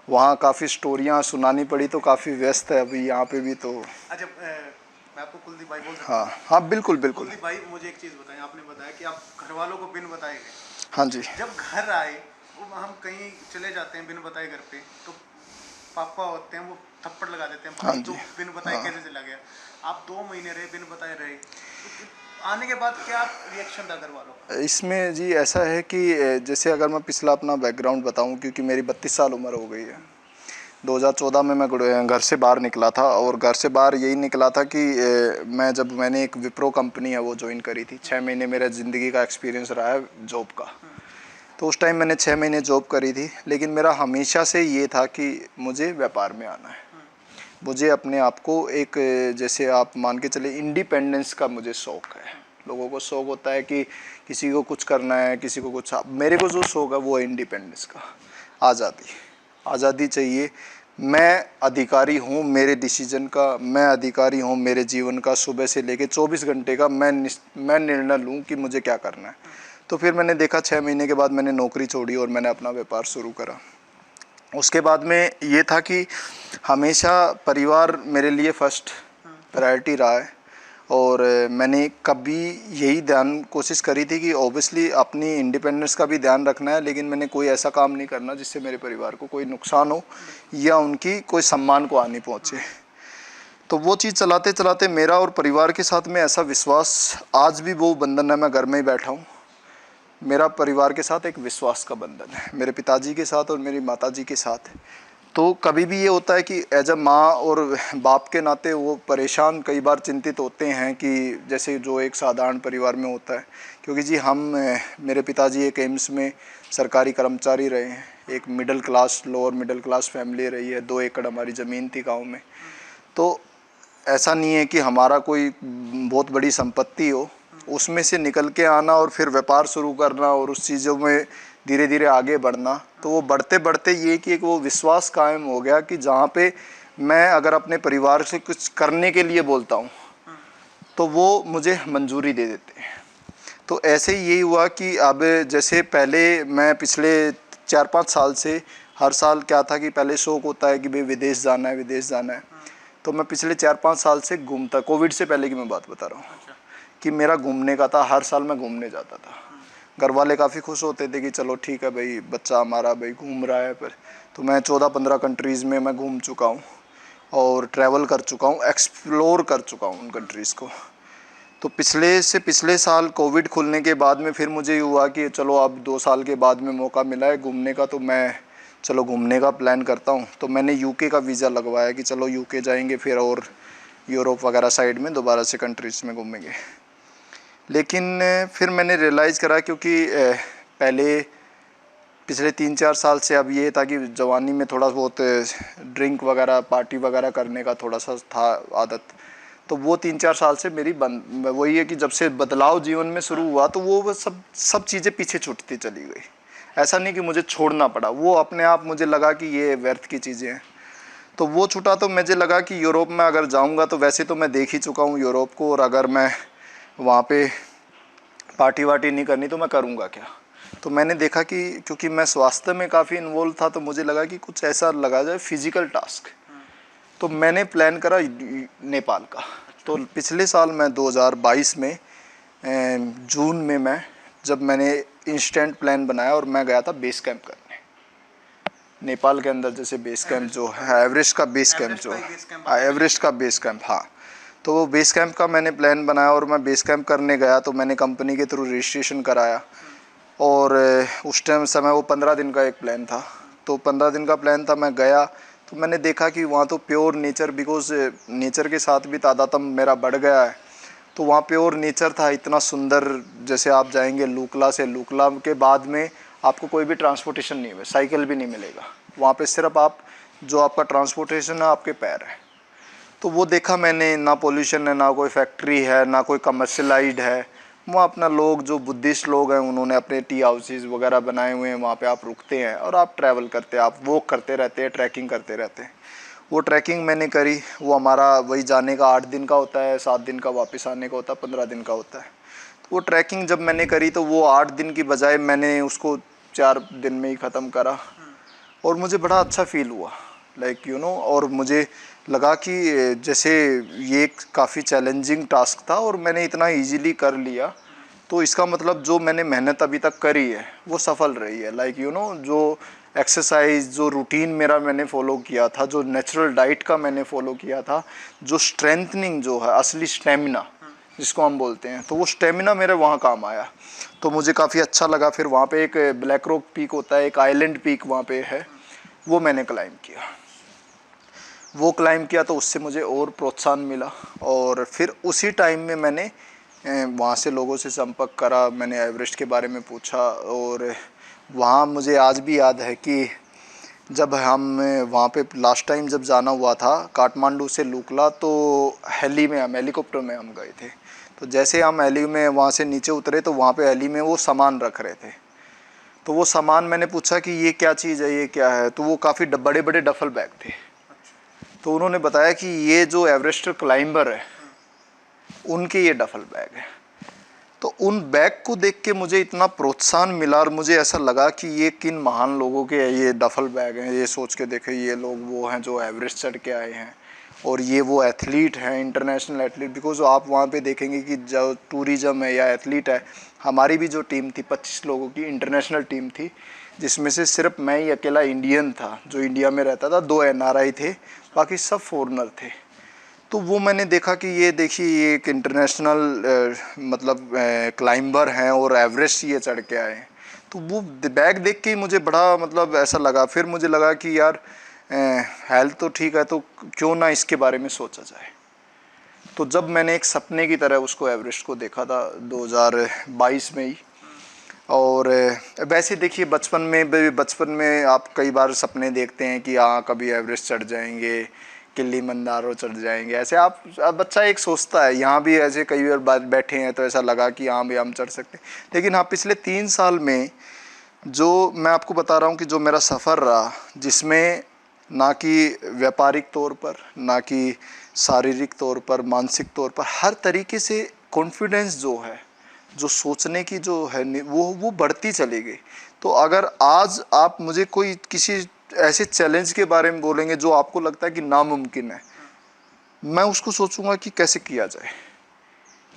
वहाँ काफ़ी स्टोरियाँ सुनानी पड़ी, तो काफ़ी व्यस्त है अभी यहाँ पे भी। तो अच्छा, मैं आपको कुलदीप भाई बोल सकता हूँ? हाँ हाँ, बिल्कुल बिल्कुल। कुलदीप भाई, मुझे एक चीज़ बताएं, आपने बताया कि आप घर वालों को बिन बताए गए। हाँ जी। जब घर आए, वो हम कहीं चले जाते हैं बिन बताए घर पे, तो पापा होते हैं वो थप्पड़ लगा देते हैं, हाँ भाई जी। तो बिन बताए हाँ। कैसे चला गया। आप 2 महीने रहे, बिन बताए रहे, तो आने के बाद क्या रिएक्शन था घर वालों का? इसमें जी ऐसा है कि जैसे अगर मैं पिछला अपना बैकग्राउंड बताऊं, क्योंकि मेरी 32 साल उम्र हो गई है, 2014 में मैं घर से बाहर निकला था, और घर से बाहर यही निकला था कि मैंने एक विप्रो कंपनी है वो ज्वाइन करी थी। 6 महीने मेरा ज़िंदगी का एक्सपीरियंस रहा है जॉब का। तो उस टाइम मैंने 6 महीने जॉब करी थी, लेकिन मेरा हमेशा से ये था कि मुझे व्यापार में आना है। मुझे अपने आप को एक, जैसे आप मान के चले, इंडिपेंडेंस का मुझे शौक़ है। लोगों को शौक़ होता है कि किसी को कुछ करना है, किसी को कुछ। मेरे को जो शौक़ है वो है इंडिपेंडेंस का, आज़ादी चाहिए। मैं अधिकारी हूँ मेरे डिसीजन का, मैं अधिकारी हूँ मेरे जीवन का। सुबह से लेकर 24 घंटे का मैं निर्णय लूँ कि मुझे क्या करना है। तो फिर मैंने देखा, 6 महीने के बाद मैंने नौकरी छोड़ी और मैंने अपना व्यापार शुरू करा। उसके बाद में ये था कि हमेशा परिवार मेरे लिए फर्स्ट प्रायोरिटी रहा है, और मैंने कभी यही कोशिश करी थी कि ऑब्वियसली अपनी इंडिपेंडेंस का भी ध्यान रखना है, लेकिन मैंने कोई ऐसा काम नहीं करना जिससे मेरे परिवार को कोई नुकसान हो या उनकी कोई सम्मान को हानि पहुँचे। तो वो चीज़ चलाते चलाते मेरा और परिवार के साथ में ऐसा विश्वास, आज भी वो बंधन है। मैं घर में ही बैठा हूँ, मेरा परिवार के साथ एक विश्वास का बंधन है, मेरे पिताजी के साथ और मेरी माताजी के साथ। तो कभी भी ये होता है कि एज अ माँ और बाप के नाते वो परेशान, कई बार चिंतित होते हैं कि जैसे जो एक साधारण परिवार में होता है। क्योंकि जी मेरे पिताजी एक एम्स में सरकारी कर्मचारी रहे हैं, एक middle class, lower middle class family रही है। 2 एकड़ हमारी ज़मीन थी गाँव में। तो ऐसा नहीं है कि हमारा कोई बहुत बड़ी संपत्ति हो, उसमें से निकल के आना और फिर व्यापार शुरू करना और उस चीज़ों में धीरे धीरे आगे बढ़ना। तो वो बढ़ते बढ़ते ये कि एक वो विश्वास कायम हो गया कि जहाँ पे मैं अगर अपने परिवार से कुछ करने के लिए बोलता हूँ तो वो मुझे मंजूरी दे देते हैं। तो ऐसे ही यही हुआ कि अब जैसे पहले मैं पिछले 4-5 साल से हर साल क्या था कि पहले शौक़ होता है कि भाई विदेश जाना है, विदेश जाना है। तो मैं पिछले 4-5 साल से घूमता, कोविड से पहले की मैं बात बता रहा हूँ, कि मेरा घूमने का था। हर साल मैं घूमने जाता था। घर वाले काफ़ी खुश होते थे कि चलो ठीक है भाई, बच्चा हमारा भाई घूम रहा है। पर तो मैं 14-15 कंट्रीज़ में मैं घूम चुका हूँ और ट्रैवल कर चुका हूँ, एक्सप्लोर कर चुका हूँ उन कंट्रीज़ को। तो पिछले साल कोविड खुलने के बाद में फिर मुझे ये हुआ कि चलो अब 2 साल के बाद में मौका मिला है घूमने का, तो मैं चलो घूमने का प्लान करता हूँ। तो मैंने यूके का वीज़ा लगवाया कि चलो यूके जाएंगे फिर और यूरोप वगैरह साइड में दोबारा से कंट्रीज़ में घूमेंगे। लेकिन फिर मैंने रियलाइज़ करा, क्योंकि पहले पिछले 3-4 साल से अब ये था कि जवानी में थोड़ा बहुत ड्रिंक वगैरह, पार्टी वगैरह करने का थोड़ा सा था आदत। तो वो 3-4 साल से मेरी वही है कि जब से बदलाव जीवन में शुरू हुआ तो वो सब चीज़ें पीछे छूटती चली गई। ऐसा नहीं कि मुझे छोड़ना पड़ा, वो अपने आप मुझे लगा कि ये व्यर्थ की चीज़ें हैं। तो वो छूटा तो मुझे लगा कि यूरोप में अगर जाऊंगा तो वैसे तो मैं देख ही चुका हूँ यूरोप को, और अगर मैं वहाँ पे पार्टी वार्टी नहीं करनी तो मैं करूँगा क्या। तो मैंने देखा कि क्योंकि मैं स्वास्थ्य में काफ़ी इन्वॉल्व था, तो मुझे लगा कि कुछ ऐसा लगा जाए फिज़िकल टास्क। तो मैंने प्लान करा नेपाल का। तो पिछले साल मैं 2022 में जून में मैंने इंस्टेंट प्लान बनाया और मैं गया था बेस कैंप करने नेपाल के अंदर। जैसे बेस कैंप जो है एवरेस्ट का बेस कैंप, जो एवरेस्ट का बेस कैंप, हाँ। तो वो बेस कैंप का मैंने प्लान बनाया और मैं बेस कैंप करने गया। तो मैंने कंपनी के थ्रू रजिस्ट्रेशन कराया, और उस टाइम समय वो 15 दिन का एक प्लान था। तो 15 दिन का प्लान था, मैं गया तो मैंने देखा कि वहाँ तो प्योर नेचर, बिकॉज नेचर के साथ भी तादात्म्य मेरा बढ़ गया है। तो वहाँ प्योर नेचर था, इतना सुंदर। जैसे आप जाएंगे लूकला से, लूकला के बाद में आपको कोई भी ट्रांसपोर्टेशन नहीं है, साइकिल भी नहीं मिलेगा वहाँ पे, सिर्फ आपका ट्रांसपोर्टेशन है आपके पैर है। तो वो देखा मैंने, ना पोल्यूशन है, ना कोई फैक्ट्री है, ना कोई कमर्शलाइज्ड है। वहाँ अपना लोग जो बुद्धिस्ट लोग हैं उन्होंने अपने टी हाउसेज वगैरह बनाए हुए हैं, वहाँ पे आप रुकते हैं और आप ट्रैवल करते हैं, आप वॉक करते रहते हैं, ट्रैकिंग करते रहते हैं। वो ट्रैकिंग मैंने करी। वो हमारा वही जाने का 8 दिन का होता है, 7 दिन का वापस आने का होता है, 15 दिन का होता है। तो वो ट्रैकिंग जब मैंने करी तो वो 8 दिन की बजाय मैंने उसको 4 दिन में ही ख़त्म करा, और मुझे बड़ा अच्छा फील हुआ, लाइक और मुझे लगा कि जैसे ये काफ़ी चैलेंजिंग टास्क था और मैंने इतना इजीली कर लिया। तो इसका मतलब जो मैंने मेहनत अभी तक करी है वो सफल रही है। लाइक जो एक्सरसाइज, जो रूटीन मेरा मैंने फॉलो किया था, जो नेचुरल डाइट का मैंने फॉलो किया था, जो स्ट्रेंथनिंग जो है, असली स्टेमिना जिसको हम बोलते हैं, तो वो स्टेमिना मेरे वहाँ काम आया। तो मुझे काफ़ी अच्छा लगा। फिर वहाँ पे एक ब्लैक रॉक पीक होता है, एक आइलैंड पीक वहाँ पे है, वो मैंने क्लाइंब किया। वो क्लाइंब किया तो उससे मुझे और प्रोत्साहन मिला। और फिर उसी टाइम में मैंने वहाँ से लोगों से संपर्क करा, मैंने एवरेस्ट के बारे में पूछा। और वहाँ मुझे आज भी याद है कि जब हम वहाँ पे लास्ट टाइम जब जाना हुआ था काठमांडू से लुकला, तो हेलीकॉप्टर में हम गए थे। तो जैसे हम हेली में वहाँ से नीचे उतरे तो वहाँ पे हेली में वो सामान रख रहे थे। तो वो सामान मैंने पूछा कि ये क्या चीज़ है, ये क्या है, तो वो काफ़ी बड़े बड़े डफल बैग थे। तो उन्होंने बताया कि ये जो एवरेस्ट क्लाइंबर है उनके ये डफल बैग है। तो उन बैग को देख के मुझे इतना प्रोत्साहन मिला और मुझे ऐसा लगा कि ये किन महान लोगों के ये डफल बैग हैं। ये सोच के देखे ये लोग वो हैं जो एवरेस्ट चढ़ के आए हैं और ये वो एथलीट हैं, इंटरनेशनल एथलीट। बिकॉज आप वहाँ पे देखेंगे कि जो टूरिज़म है या एथलीट है, हमारी भी जो टीम थी 25 लोगों की इंटरनेशनल टीम थी, जिसमें से सिर्फ मैं ही अकेला इंडियन था जो इंडिया में रहता था, 2 NRI थे, बाकी सब फॉरेनर थे। तो वो मैंने देखा कि ये देखिए ये एक इंटरनेशनल मतलब क्लाइंबर हैं और एवरेस्ट ये चढ़ के आए हैं। तो वो बैग देख के ही मुझे बड़ा मतलब ऐसा लगा। फिर मुझे लगा कि यार हेल्थ तो ठीक है, तो क्यों ना इसके बारे में सोचा जाए। तो जब मैंने एक सपने की तरह उसको एवरेस्ट को देखा था 2022 में ही। और वैसे देखिए बचपन में आप कई बार सपने देखते हैं कि हाँ कभी एवरेस्ट चढ़ जाएंगे, किलिमंजारो चढ़ जाएंगे, ऐसे आप बच्चा एक सोचता है। यहाँ भी ऐसे कई बार बैठे हैं तो ऐसा लगा कि हाँ भी हम चढ़ सकते हैं। लेकिन हाँ पिछले 3 साल में जो मैं आपको बता रहा हूँ कि जो मेरा सफ़र रहा, जिसमें ना कि व्यापारिक तौर पर, ना कि शारीरिक तौर पर, मानसिक तौर पर, हर तरीके से कॉन्फिडेंस जो है, जो सोचने की जो है वो बढ़ती चली गई। तो अगर आज आप मुझे कोई किसी ऐसे चैलेंज के बारे में बोलेंगे जो आपको लगता है कि नामुमकिन है, मैं उसको सोचूंगा कि कैसे किया जाए।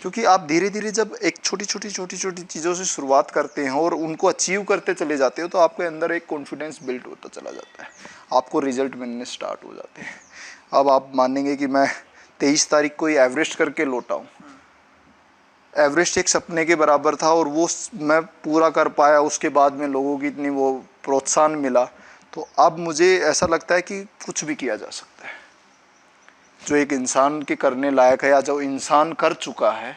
क्योंकि आप धीरे धीरे जब एक छोटी छोटी चीज़ों से शुरुआत करते हैं और उनको अचीव करते चले जाते हो तो आपके अंदर एक कॉन्फिडेंस बिल्ड होता चला जाता है, आपको रिजल्ट मिलने स्टार्ट हो जाते हैं। अब आप मानेंगे कि मैं 23 तारीख को ही एवरेस्ट करके लौटा हूँ। एवरेस्ट एक सपने के बराबर था और वो मैं पूरा कर पाया। उसके बाद में लोगों की इतनी वो प्रोत्साहन मिला, तो अब मुझे ऐसा लगता है कि कुछ भी किया जा सकता है जो एक इंसान के करने लायक है, या जो इंसान कर चुका है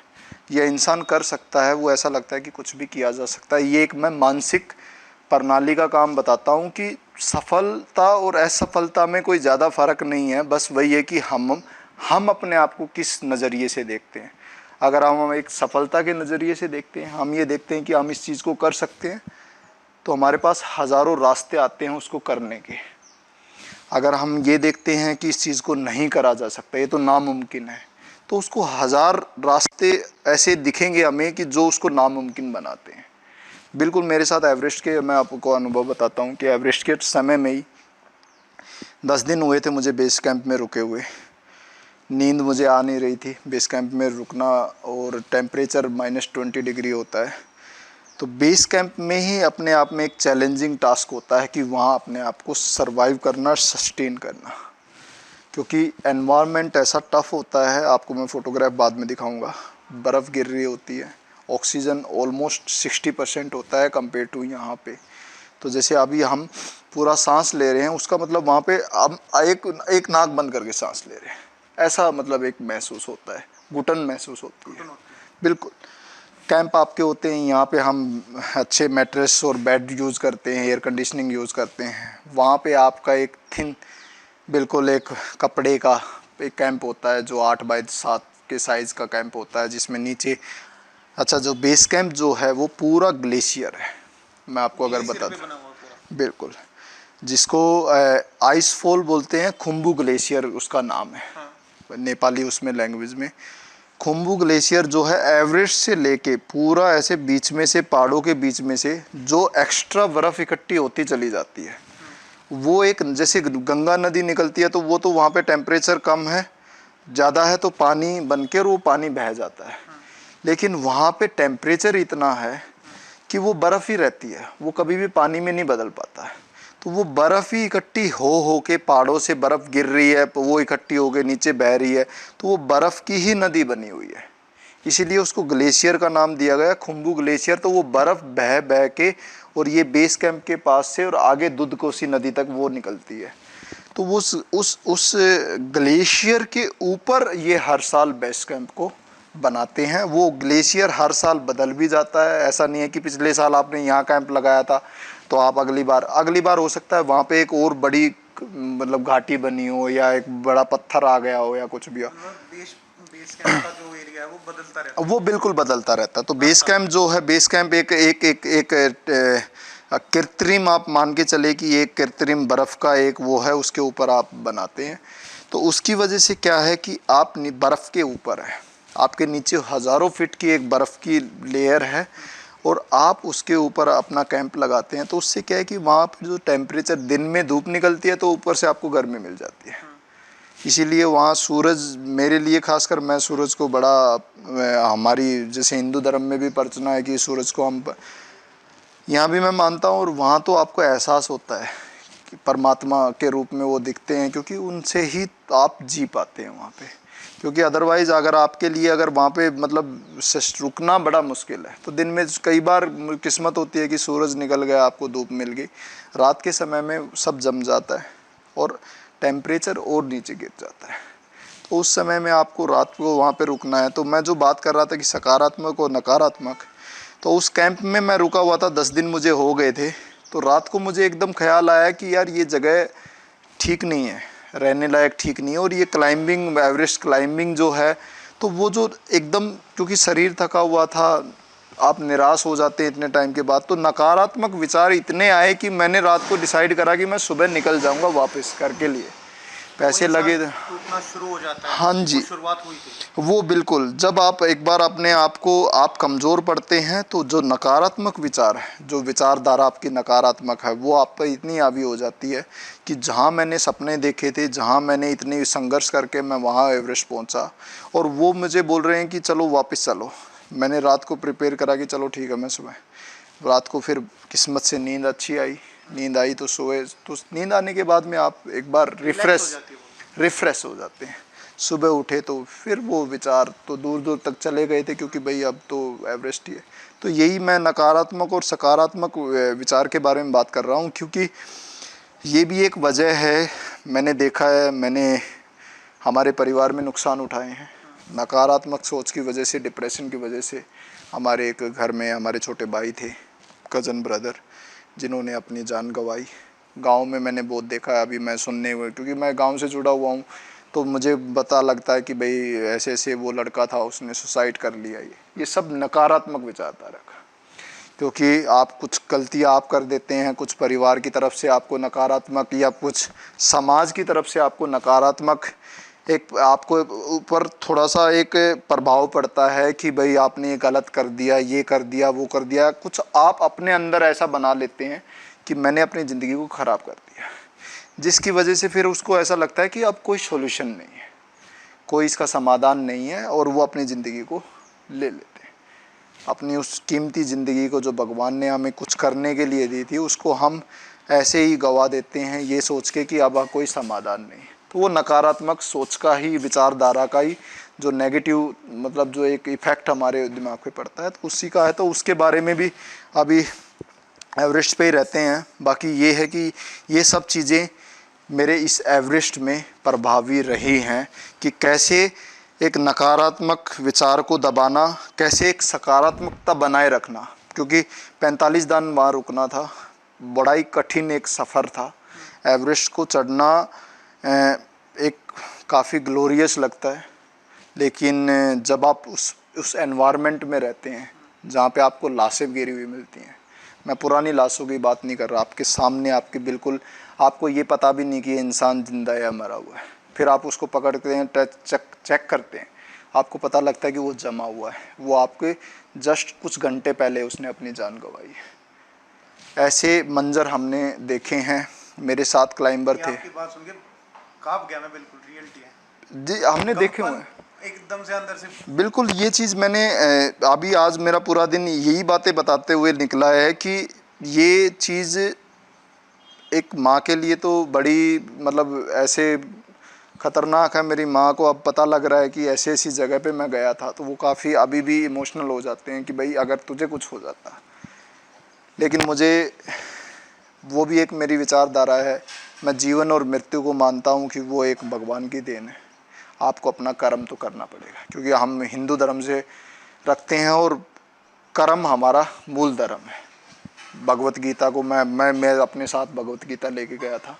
या इंसान कर सकता है, वो ऐसा लगता है कि कुछ भी किया जा सकता है। ये एक मैं मानसिक प्रणाली का काम बताता हूँ कि सफलता और असफलता में कोई ज़्यादा फ़र्क नहीं है, बस वही है कि हम अपने आप को किस नज़रिए से देखते हैं। अगर हम एक सफलता के नज़रिए से देखते हैं, हम ये देखते हैं कि हम इस चीज़ को कर सकते हैं, तो हमारे पास हज़ारों रास्ते आते हैं उसको करने के। अगर हम ये देखते हैं कि इस चीज़ को नहीं करा जा सकता, ये तो नामुमकिन है, तो उसको 1000 रास्ते ऐसे दिखेंगे हमें कि जो उसको नामुमकिन बनाते हैं। बिल्कुल मेरे साथ एवरेस्ट के मैं आपको अनुभव बताता हूँ कि एवरेस्ट के समय में ही 10 दिन हुए थे मुझे बेस कैंप में रुके हुए। नींद मुझे आ नहीं रही थी। बेस कैंप में रुकना और टेम्परेचर -20 डिग्री होता है, तो बेस कैंप में ही अपने आप में एक चैलेंजिंग टास्क होता है कि वहाँ अपने आप को सरवाइव करना, सस्टेन करना, क्योंकि एनवायरनमेंट ऐसा टफ़ होता है। आपको मैं फ़ोटोग्राफ बाद में दिखाऊंगा। बर्फ़ गिर रही होती है, ऑक्सीजन ऑलमोस्ट 60% होता है कंपेयर टू यहाँ पे। तो जैसे अभी हम पूरा सांस ले रहे हैं, उसका मतलब वहाँ पे हम एक नाक बंद करके सांस ले रहे हैं, ऐसा मतलब एक महसूस होता है, घुटन महसूस होती है। बिल्कुल कैंप आपके होते हैं, यहाँ पे हम अच्छे मैट्रेस और बेड यूज़ करते हैं, एयर कंडीशनिंग यूज़ करते हैं। वहाँ पे आपका एक थिन बिल्कुल एक कपड़े का एक कैंप होता है जो 8 बाय 7 के साइज़ का कैंप होता है, जिसमें नीचे अच्छा जो बेस कैंप जो है वो पूरा ग्लेशियर है। मैं आपको अगर बता दूँ, बिल्कुल जिसको आइस फॉल बोलते हैं, खुम्बू ग्लेशियर उसका नाम है। हाँ। नेपाली उसमें लैंग्वेज में खुम्बू ग्लेशियर जो है एवरेस्ट से लेके पूरा ऐसे बीच में से, पहाड़ों के बीच में से जो एक्स्ट्रा बर्फ़ इकट्ठी होती चली जाती है, वो एक जैसे गंगा नदी निकलती है, तो वो तो वहाँ पे टेम्परेचर कम है, ज़्यादा है तो पानी बन के वो पानी बह जाता है। लेकिन वहाँ पे टेम्परेचर इतना है कि वो बर्फ़ ही रहती है, वो कभी भी पानी में नहीं बदल पाता है। तो वो बर्फ़ ही इकट्ठी हो के पहाड़ों से बर्फ़ गिर रही है, वो इकट्ठी हो के नीचे बह रही है, तो वो बर्फ़ की ही नदी बनी हुई है, इसीलिए उसको ग्लेशियर का नाम दिया गया, खुम्बू ग्लेशियर। तो वो बर्फ़ बह बह के और ये बेस कैंप के पास से और आगे दुधकोसी नदी तक वो निकलती है। तो उस ग्लेशियर के ऊपर ये हर साल बेस कैंप को बनाते हैं। वो ग्लेशियर हर साल बदल भी जाता है, ऐसा नहीं है कि पिछले साल आपने यहाँ कैंप लगाया था तो आप अगली बार हो सकता है वहाँ पे एक और बड़ी मतलब घाटी बनी हो या एक बड़ा पत्थर आ गया हो या कुछ भी हो। बेस कैंप का जो एरिया है वो बदलता रहता है। वो बिल्कुल बदलता रहता है। तो बेस कैंप जो है, बेस कैंप एक कृत्रिम, आप मान के चले कि एक कृत्रिम बर्फ़ का एक वो है, उसके ऊपर आप बनाते हैं। तो उसकी वजह से क्या है कि आप बर्फ़ के ऊपर है, आपके नीचे हज़ारों फीट की एक बर्फ़ की लेयर है और आप उसके ऊपर अपना कैंप लगाते हैं। तो उससे क्या है कि वहाँ पर जो टेम्परेचर, दिन में धूप निकलती है तो ऊपर से आपको गर्मी मिल जाती है। इसीलिए वहाँ सूरज, मेरे लिए खासकर मैं सूरज को बड़ा, हमारी जैसे हिंदू धर्म में भी प्रचना है कि सूरज को हम, यहाँ भी मैं मानता हूँ। और वहाँ तो आपको एहसास होता है कि परमात्मा के रूप में वो दिखते हैं, क्योंकि उनसे ही आप जी पाते हैं वहाँ पे। क्योंकि अदरवाइज़ अगर आपके लिए अगर वहाँ पे मतलब रुकना बड़ा मुश्किल है। तो दिन में कई बार किस्मत होती है कि सूरज निकल गया, आपको धूप मिल गई, रात के समय में सब जम जाता है और टेम्परेचर और नीचे गिर जाता है। तो उस समय में आपको रात को वहाँ पे रुकना है। तो मैं जो बात कर रहा था कि सकारात्मक और नकारात्मक, तो उस कैंप में मैं रुका हुआ था, 10 दिन मुझे हो गए थे। तो रात को मुझे एकदम ख्याल आया कि यार ये जगह ठीक नहीं है, रहने लायक ठीक नहीं है। और ये क्लाइंबिंग, एवरेस्ट क्लाइंबिंग जो है, तो वो जो एकदम, क्योंकि शरीर थका हुआ था, आप निराश हो जाते हैं इतने टाइम के बाद। तो नकारात्मक विचार इतने आए कि मैंने रात को डिसाइड करा कि मैं सुबह निकल जाऊंगा वापस घर के लिए। पैसे लगे, टूटना शुरू हो जाता है। हाँ जी, शुरुआत हुई थी वो बिल्कुल। जब आप एक बार अपने आप को आप कमज़ोर पड़ते हैं तो जो नकारात्मक विचार है, जो विचारधारा आपकी नकारात्मक है, वो आप पर इतनी हावी हो जाती है कि जहाँ मैंने सपने देखे थे, जहाँ मैंने इतनी संघर्ष करके मैं वहाँ एवरेस्ट पहुँचा, और वो मुझे बोल रहे हैं कि चलो वापस चलो। मैंने रात को प्रिपेयर करा कि चलो ठीक है, मैं सुबह रात को फिर किस्मत से नींद अच्छी आई, नींद आई तो सोए। तो नींद आने के बाद में आप एक बार रिफ़्रेश हो जाते हैं। सुबह उठे तो फिर वो विचार तो दूर दूर तक चले गए थे, क्योंकि भाई अब तो एवरेस्ट ही है। तो यही मैं नकारात्मक और सकारात्मक विचार के बारे में बात कर रहा हूँ, क्योंकि ये भी एक वजह है। मैंने देखा है, मैंने हमारे परिवार में नुकसान उठाए हैं नकारात्मक सोच की वजह से, डिप्रेशन की वजह से। हमारे एक घर में हमारे छोटे भाई थे, कज़न ब्रदर, जिन्होंने अपनी जान गंवाई। गांव में मैंने बहुत देखा है, अभी मैं सुनने हुए, क्योंकि मैं गांव से जुड़ा हुआ हूं, तो मुझे पता लगता है कि भाई ऐसे ऐसे वो लड़का था, उसने सुसाइड कर लिया। ये सब नकारात्मक विचारधारा का, क्योंकि आप कुछ गलतियां आप कर देते हैं, कुछ परिवार की तरफ से आपको नकारात्मक, या कुछ समाज की तरफ से आपको नकारात्मक एक आपको ऊपर थोड़ा सा एक प्रभाव पड़ता है कि भाई आपने ये गलत कर दिया, ये कर दिया, वो कर दिया। कुछ आप अपने अंदर ऐसा बना लेते हैं कि मैंने अपनी ज़िंदगी को ख़राब कर दिया, जिसकी वजह से फिर उसको ऐसा लगता है कि अब कोई सॉल्यूशन नहीं है, कोई इसका समाधान नहीं है, और वो अपनी ज़िंदगी को ले लेते हैं। अपनी उस कीमती ज़िंदगी को जो भगवान ने हमें कुछ करने के लिए दी थी, उसको हम ऐसे ही गंवा देते हैं, ये सोच के कि अब कोई समाधान नहीं। तो वो नकारात्मक सोच का ही, विचारधारा का ही जो नेगेटिव मतलब जो एक इफ़ेक्ट हमारे दिमाग पे पड़ता है, तो उसी का है। तो उसके बारे में भी अभी एवरेस्ट पे ही रहते हैं। बाकी ये है कि ये सब चीज़ें मेरे इस एवरेस्ट में प्रभावी रही हैं कि कैसे एक नकारात्मक विचार को दबाना, कैसे एक सकारात्मकता बनाए रखना। क्योंकि 45 दिन वहाँ रुकना था, बड़ा ही कठिन एक सफ़र था। एवरेस्ट को चढ़ना एक काफ़ी ग्लोरियस लगता है, लेकिन जब आप उस एनवायरनमेंट में रहते हैं जहाँ पे आपको लाशें गिरी हुई मिलती हैं, मैं पुरानी लाशों की बात नहीं कर रहा, आपके सामने, आपके बिल्कुल, आपको ये पता भी नहीं कि ये इंसान जिंदा है या मरा हुआ है, फिर आप उसको पकड़ते हैं, चेक करते हैं, आपको पता लगता है कि वो जमा हुआ है, वो आपके जस्ट कुछ घंटे पहले उसने अपनी जान गंवाई है। ऐसे मंजर हमने देखे हैं, मेरे साथ क्लाइंबर थे। आपकी बात सुन के कांप गया मैं, बिल्कुल रियलिटी है जी, हमने देखे हुए हैं एकदम से अंदर से। बिल्कुल ये चीज़ मैंने अभी आज मेरा पूरा दिन यही बातें बताते हुए निकला है कि ये चीज़ एक माँ के लिए तो बड़ी मतलब ऐसे ख़तरनाक है। मेरी माँ को अब पता लग रहा है कि ऐसी ऐसी जगह पे मैं गया था, तो वो काफ़ी अभी भी इमोशनल हो जाते हैं कि भाई अगर तुझे कुछ हो जाता। लेकिन मुझे वो भी एक मेरी विचारधारा है मैं जीवन और मृत्यु को मानता हूँ कि वो एक भगवान की देन है। आपको अपना कर्म तो करना पड़ेगा, क्योंकि हम हिंदू धर्म से रखते हैं और कर्म हमारा मूल धर्म है। भगवत गीता को मैं अपने साथ भगवत गीता लेके गया था।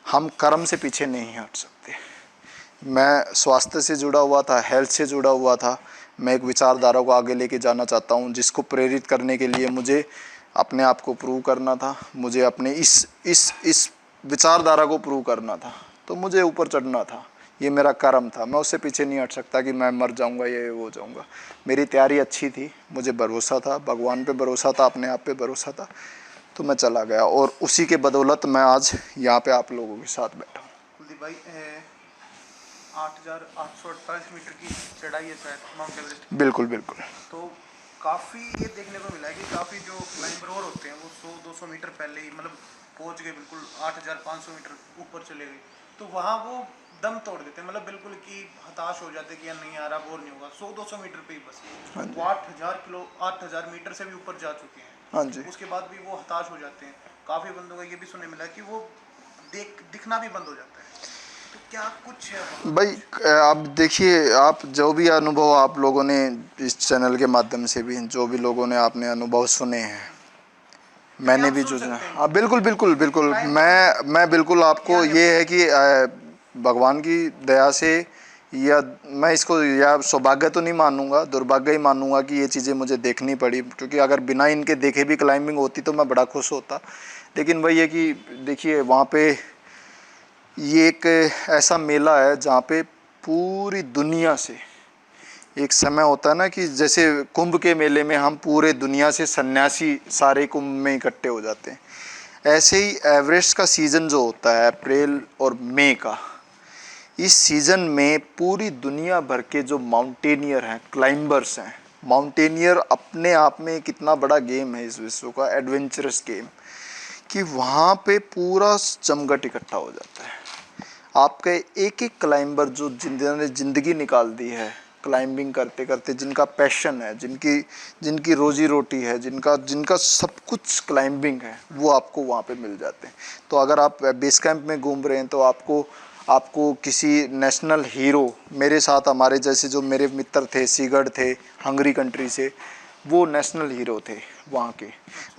हम कर्म से पीछे नहीं हट सकते। मैं स्वास्थ्य से जुड़ा हुआ था, हेल्थ से जुड़ा हुआ था। मैं एक विचारधारा को आगे लेके जाना चाहता हूँ, जिसको प्रेरित करने के लिए मुझे अपने आप को प्रूव करना था। मुझे अपने इस विचारधारा को प्रूव करना था, तो मुझे ऊपर चढ़ना था। ये मेरा कर्म था। मैं उससे पीछे नहीं हट सकता कि मैं मर जाऊंगा, ये हो जाऊंगा। मेरी तैयारी अच्छी थी, मुझे भरोसा था, भगवान पे भरोसा था, अपने आप पे भरोसा था, तो मैं चला गया। और उसी के बदौलत मैं आज यहाँ पे आप लोगों के साथ बैठा हूँ। कुलदीप भाई 8,848 मीटर की चढ़ाई है शायद माउंट एवरेस्ट की। बिल्कुल बिल्कुल। तो काफ़ी ये देखने को मिला है कि काफ़ी जो क्लाइंबर और होते हैं वो 100-200 मीटर पहले ही मतलब पहुंच गए, बिल्कुल 8,500 मीटर ऊपर चले गए। तो वहाँ वो दम तोड़ देते हैं, मतलब बिल्कुल कि हताश हो जाते कि यार नहीं आ रहा, बोर नहीं होगा। 100-200 मीटर पे ही बस हाँ जी। वो 8,000 मीटर से भी ऊपर जा चुके हैं। हाँ जी। उसके बाद भी वो हताश हो जाते हैं। काफ़ी बंदों का ये भी सुनने मिला कि वो दिखना भी बंद हो जाता है। तो क्या कुछ है वहाँ? भाई आप देखिए, आप जो भी अनुभव आप लोगों ने इस चैनल के माध्यम से भी, जो भी लोगों ने आपने अनुभव सुने हैं, क्योंकि मैंने आप भी सुन जो सकते हैं हाँ बिल्कुल बिल्कुल बिल्कुल। क्लाइंब मैं बिल्कुल आपको ज्ञान है ये पूरा। है कि भगवान की दया से, या मैं इसको या सौभाग्य तो नहीं मानूंगा, दुर्भाग्य ही मानूंगा कि ये चीज़ें मुझे देखनी पड़ी। क्योंकि अगर बिना इनके देखे भी क्लाइंबिंग होती तो मैं बड़ा खुश होता। लेकिन वही है कि देखिए, वहाँ पे ये एक ऐसा मेला है जहाँ पे पूरी दुनिया से, एक समय होता है ना कि जैसे कुंभ के मेले में हम पूरे दुनिया से सन्यासी सारे कुंभ में इकट्ठे हो जाते हैं, ऐसे ही एवरेस्ट का सीज़न जो होता है अप्रैल और मई का, इस सीज़न में पूरी दुनिया भर के जो माउंटेनियर हैं, क्लाइंबर्स हैं, माउंटेनियर अपने आप में कितना बड़ा गेम है इस विश्व का, एडवेंचरस गेम, कि वहाँ पे पूरा जमघट इकट्ठा हो जाता है। आपके एक एक क्लाइंबर जो जिन्होंने ज़िंदगी निकाल दी है क्लाइंबिंग करते करते, जिनका पैशन है, जिनकी रोजी रोटी है, जिनका सब कुछ क्लाइंबिंग है, वो आपको वहाँ पे मिल जाते हैं। तो अगर आप बेस कैंप में घूम रहे हैं तो आपको किसी नेशनल हीरो, मेरे साथ हमारे जैसे जो मेरे मित्र थे, सीगढ़ थे, हंगरी कंट्री से, वो नेशनल हीरो थे वहाँ के।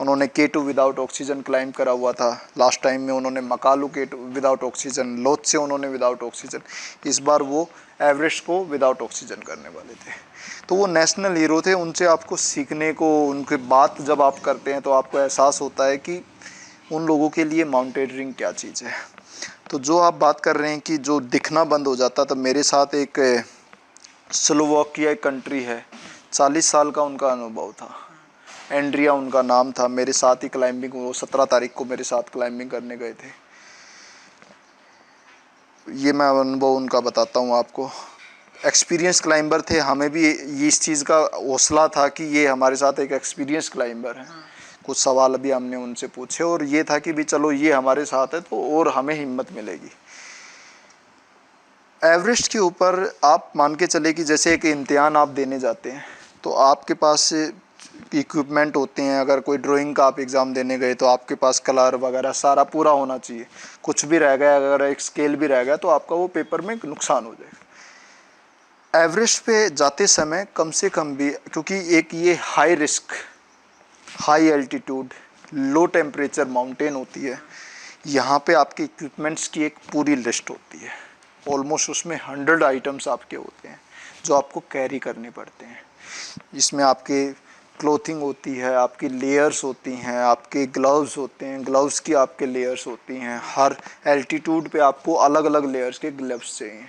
उन्होंने K2 विदाउट ऑक्सीजन क्लाइंब करा हुआ था। लास्ट टाइम में उन्होंने मकालू K2 विदाउट ऑक्सीजन, लोथ से उन्होंने विदाउट ऑक्सीजन, इस बार वो एवरेस्ट को विदाउट ऑक्सीजन करने वाले थे। तो वो नेशनल हीरो थे। उनसे आपको सीखने को, उनके बात जब आप करते हैं तो आपको एहसास होता है कि उन लोगों के लिए माउंटेनियरिंग क्या चीज़ है। तो जो आप बात कर रहे हैं कि जो दिखना बंद हो जाता, तो मेरे साथ एक स्लोवाकिया कंट्री है, 40 साल का उनका अनुभव था। एंड्रिया उनका नाम था। मेरे साथ ही क्लाइंबिंग, वो 17 तारीख को मेरे साथ क्लाइंबिंग करने गए थे। ये मैं अनुभव उनका बताता हूँ आपको। एक्सपीरियंस क्लाइंबर थे, हमें भी इस चीज़ का हौसला था कि ये हमारे साथ एक एक्सपीरियंस क्लाइंबर है। कुछ सवाल भी हमने उनसे पूछे और ये था कि भी चलो ये हमारे साथ है तो और हमें हिम्मत मिलेगी। एवरेस्ट के ऊपर आप मान के चले कि जैसे एक इम्तिहान आप देने जाते हैं तो आपके पास इक्विपमेंट होते हैं। अगर कोई ड्राइंग का आप एग्ज़ाम देने गए तो आपके पास कलर वगैरह सारा पूरा होना चाहिए। कुछ भी रह गया, अगर एक स्केल भी रह गया तो आपका वो पेपर में नुकसान हो जाएगा। एवरेस्ट पे जाते समय कम से कम भी, क्योंकि एक ये high risk, high altitude, low temperature mountain होती है, यहाँ पे आपके इक्विपमेंट्स की एक पूरी लिस्ट होती है। ऑलमोस्ट उसमें 100 आइटम्स आपके होते हैं जो आपको कैरी करने पड़ते हैं। इसमें आपके क्लोथिंग होती है, आपकी लेयर्स होती हैं, आपके ग्लव्स होते हैं, ग्लव्स की आपके लेयर्स होती हैं। हर एल्टीट्यूड पे आपको अलग अलग लेयर्स के ग्लव्स चाहिए।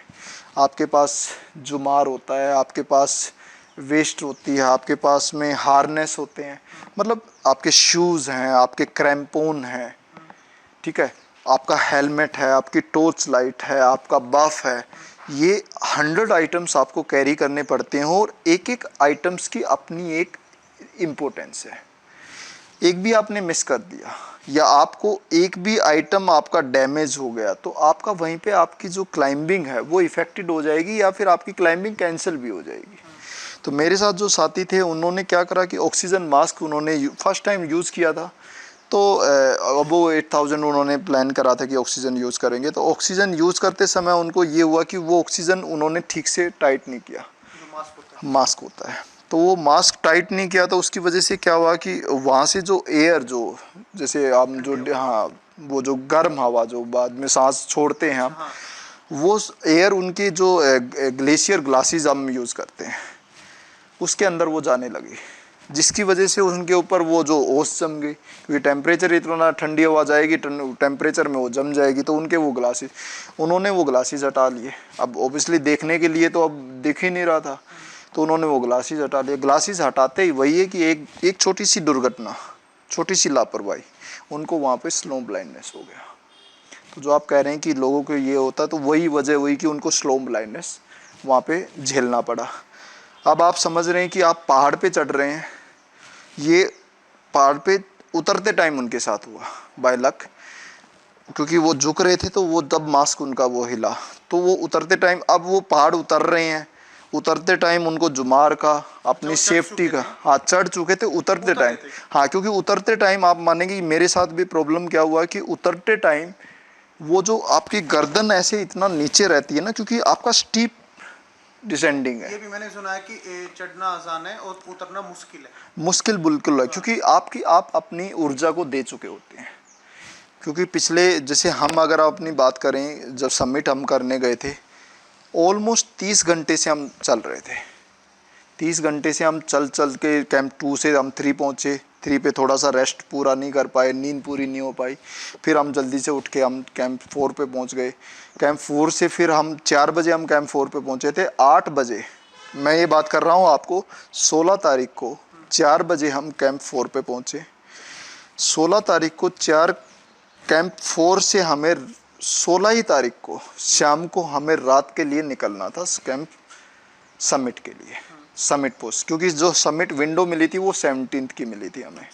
आपके पास जुमार होता है, आपके पास वेस्ट होती है, आपके पास में हार्नेस होते हैं, मतलब आपके शूज़ हैं, आपके क्रैम्पोन हैं, ठीक है, आपका हेलमेट है, आपकी टॉर्च लाइट है, आपका बफ है। ये 100 आइटम्स आपको कैरी करने पड़ते हैं और एक एक आइटम्स की अपनी एक इम्पोर्टेंस है। एक भी आपने मिस कर दिया या आपको एक भी आइटम आपका डैमेज हो गया तो आपका वहीं पे आपकी जो क्लाइंबिंग है वो इफ़ेक्टेड हो जाएगी या फिर आपकी क्लाइंबिंग कैंसिल भी हो जाएगी। तो मेरे साथ जो साथी थे उन्होंने क्या करा कि ऑक्सीजन मास्क उन्होंने फर्स्ट टाइम यूज़ किया था, तो अब वो 8000 उन्होंने प्लान करा था कि ऑक्सीजन यूज़ करेंगे, तो ऑक्सीजन यूज़ करते समय उनको ये हुआ कि वो ऑक्सीजन उन्होंने ठीक से टाइट नहीं किया। मास्क होता है, तो वो मास्क टाइट नहीं किया, तो उसकी वजह से क्या हुआ कि वहाँ से जो एयर जो जैसे हम जो हाँ वो जो गर्म हवा जो बाद में सांस छोड़ते हैं हम, वो एयर उनके जो ग्लेशियर ग्लासेस हम यूज़ करते हैं उसके अंदर वो जाने लगी, जिसकी वजह से उनके ऊपर वो जो ओस जम गई, क्योंकि टेम्परेचर इतना ठंडी हवा जाएगी टेम्परेचर में वो जम जाएगी, तो उनके वो ग्लासेस उन्होंने वो ग्लासेस हटा लिए। अब ऑब्वियसली देखने के लिए तो अब दिख ही नहीं रहा था, तो उन्होंने वो ग्लासेस हटा लिए। ग्लासेस हटाते ही वही है कि एक छोटी सी दुर्घटना, छोटी सी लापरवाही, उनको वहाँ पे स्लो ब्लाइंडनेस हो गया। तो जो आप कह रहे हैं कि लोगों को ये होता, तो वही वजह हुई कि उनको स्लो ब्लाइंडनेस वहाँ पे झेलना पड़ा। अब आप समझ रहे हैं कि आप पहाड़ पे चढ़ रहे हैं, ये पहाड़ पे उतरते टाइम उनके साथ हुआ बाय लक, क्योंकि वो झुक रहे थे, तो वो तब मास्क उनका वो हिला, तो वो उतरते टाइम, अब वो पहाड़ उतर रहे हैं, उतरते टाइम उनको जुमार का, अपनी सेफ्टी का, हाँ चढ़ चुके थे उतरते टाइम, हाँ क्योंकि उतरते टाइम आप मानेंगे, मेरे साथ भी प्रॉब्लम क्या हुआ कि उतरते टाइम वो जो आपकी गर्दन ऐसे इतना नीचे रहती है ना, क्योंकि आपका स्टीप डिसेंडिंग है। ये भी मैंने सुना है कि चढ़ना आसान है और उतरना मुश्किल है। मुश्किल बिल्कुल है, क्योंकि आप अपनी ऊर्जा को दे चुके होते हैं। क्योंकि पिछले जैसे हम अगर अपनी बात करें, जब समिट हम करने गए थे, ऑलमोस्ट 30 घंटे से हम चल रहे थे। 30 घंटे से हम चल के कैंप 2 से हम 3 पहुँचे। 3 पे थोड़ा सा रेस्ट पूरा नहीं कर पाए, नींद पूरी नहीं हो पाई। फिर हम जल्दी से उठ के हम कैंप 4 पे पहुँच गए। कैंप 4 से फिर हम 4 बजे हम कैंप 4 पे पहुँचे थे। 8 बजे, मैं ये बात कर रहा हूँ आपको, 16 तारीख को 4 बजे हम कैंप 4 पे पहुँचे। 16 तारीख को कैंप 4 से हमें 16 ही तारीख को शाम को हमें रात के लिए निकलना था कैंप समिट के लिए, समिट पोस्ट, क्योंकि जो समिट विंडो मिली थी वो 17th की मिली थी हमें।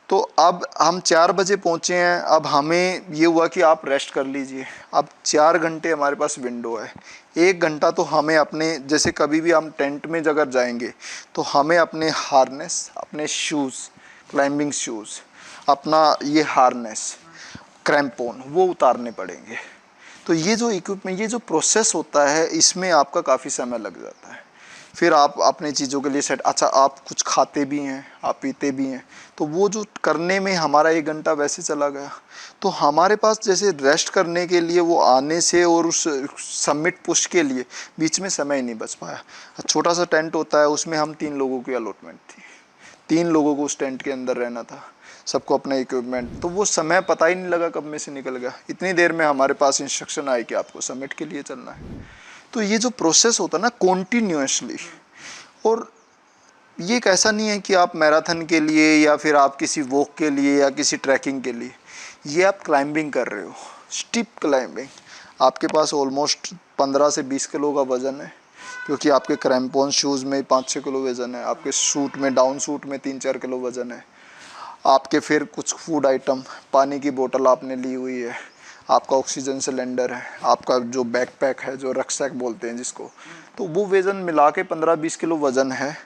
तो अब हम 4 बजे पहुँचे हैं। अब हमें ये हुआ कि आप रेस्ट कर लीजिए। अब 4 घंटे हमारे पास विंडो है। 1 घंटा तो हमें अपने, जैसे कभी भी हम टेंट में अगर जाएंगे तो हमें अपने हार्नेस, अपने शूज़, क्लाइंबिंग शूज़, अपना ये हार्नेस, क्रैम्पोन, वो उतारने पड़ेंगे। तो ये जो इक्विपमेंट, ये जो प्रोसेस होता है, इसमें आपका काफ़ी समय लग जाता है। फिर आप अपने चीज़ों के लिए सेट, अच्छा आप कुछ खाते भी हैं, आप पीते भी हैं, तो वो जो करने में हमारा 1 घंटा वैसे चला गया। तो हमारे पास जैसे रेस्ट करने के लिए वो आने से और उस समिट पुश के लिए बीच में समय ही नहीं बच पाया। छोटा सा टेंट होता है, उसमें हम 3 लोगों की अलॉटमेंट थी, 3 लोगों को उस टेंट के अंदर रहना था, सबको अपना इक्विपमेंट, तो वो समय पता ही नहीं लगा कब में से निकल गया। इतनी देर में हमारे पास इंस्ट्रक्शन आए कि आपको समिट के लिए चलना है। तो ये जो प्रोसेस होता है ना कॉन्टीन्यूसली, और ये एक ऐसा नहीं है कि आप मैराथन के लिए या फिर आप किसी वॉक के लिए या किसी ट्रैकिंग के लिए, ये आप क्लाइंबिंग कर रहे हो, स्टीप क्लाइंबिंग। आपके पास ऑलमोस्ट 15 से 20 किलो का वज़न है, क्योंकि आपके क्रैम्पोन शूज़ में 5-6 किलो वज़न है, आपके सूट में, डाउन सूट में 3-4 किलो वज़न है, आपके फिर कुछ फूड आइटम, पानी की बोतल आपने ली हुई है, आपका ऑक्सीजन सिलेंडर है, आपका जो बैकपैक है, जो रक्सैक बोलते हैं जिसको, तो वो वज़न मिला के 15-20 किलो वज़न है।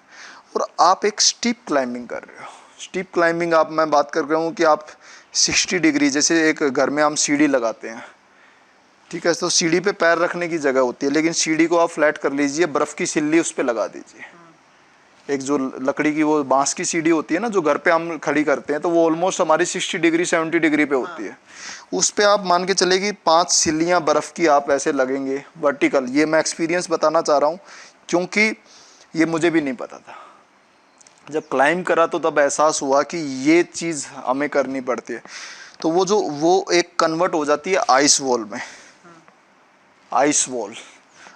और आप एक स्टीप क्लाइंबिंग कर रहे हो। स्टीप क्लाइंबिंग आप, मैं बात कर रहा हूँ कि आप 60 डिग्री, जैसे एक घर में हम सीढ़ी लगाते हैं, ठीक है, तो सीढ़ी पे पैर रखने की जगह होती है, लेकिन सीढ़ी को आप फ्लैट कर लीजिए, बर्फ़ की सिल्ली उस पर लगा दीजिए। एक जो लकड़ी की वो बांस की सीढ़ी होती है ना, जो घर पे हम खड़ी करते हैं, तो वो ऑलमोस्ट हमारी 60 डिग्री 70 डिग्री पे होती है। उस पे आप मान के चले कि 5 सिल्लियाँ बर्फ़ की आप ऐसे लगेंगे वर्टिकल। ये मैं एक्सपीरियंस बताना चाह रहा हूँ, क्योंकि ये मुझे भी नहीं पता था। जब क्लाइंब करा तो तब एहसास हुआ कि ये चीज़ हमें करनी पड़ती है। तो वो एक कन्वर्ट हो जाती है आइस वॉल में, आइस वॉल।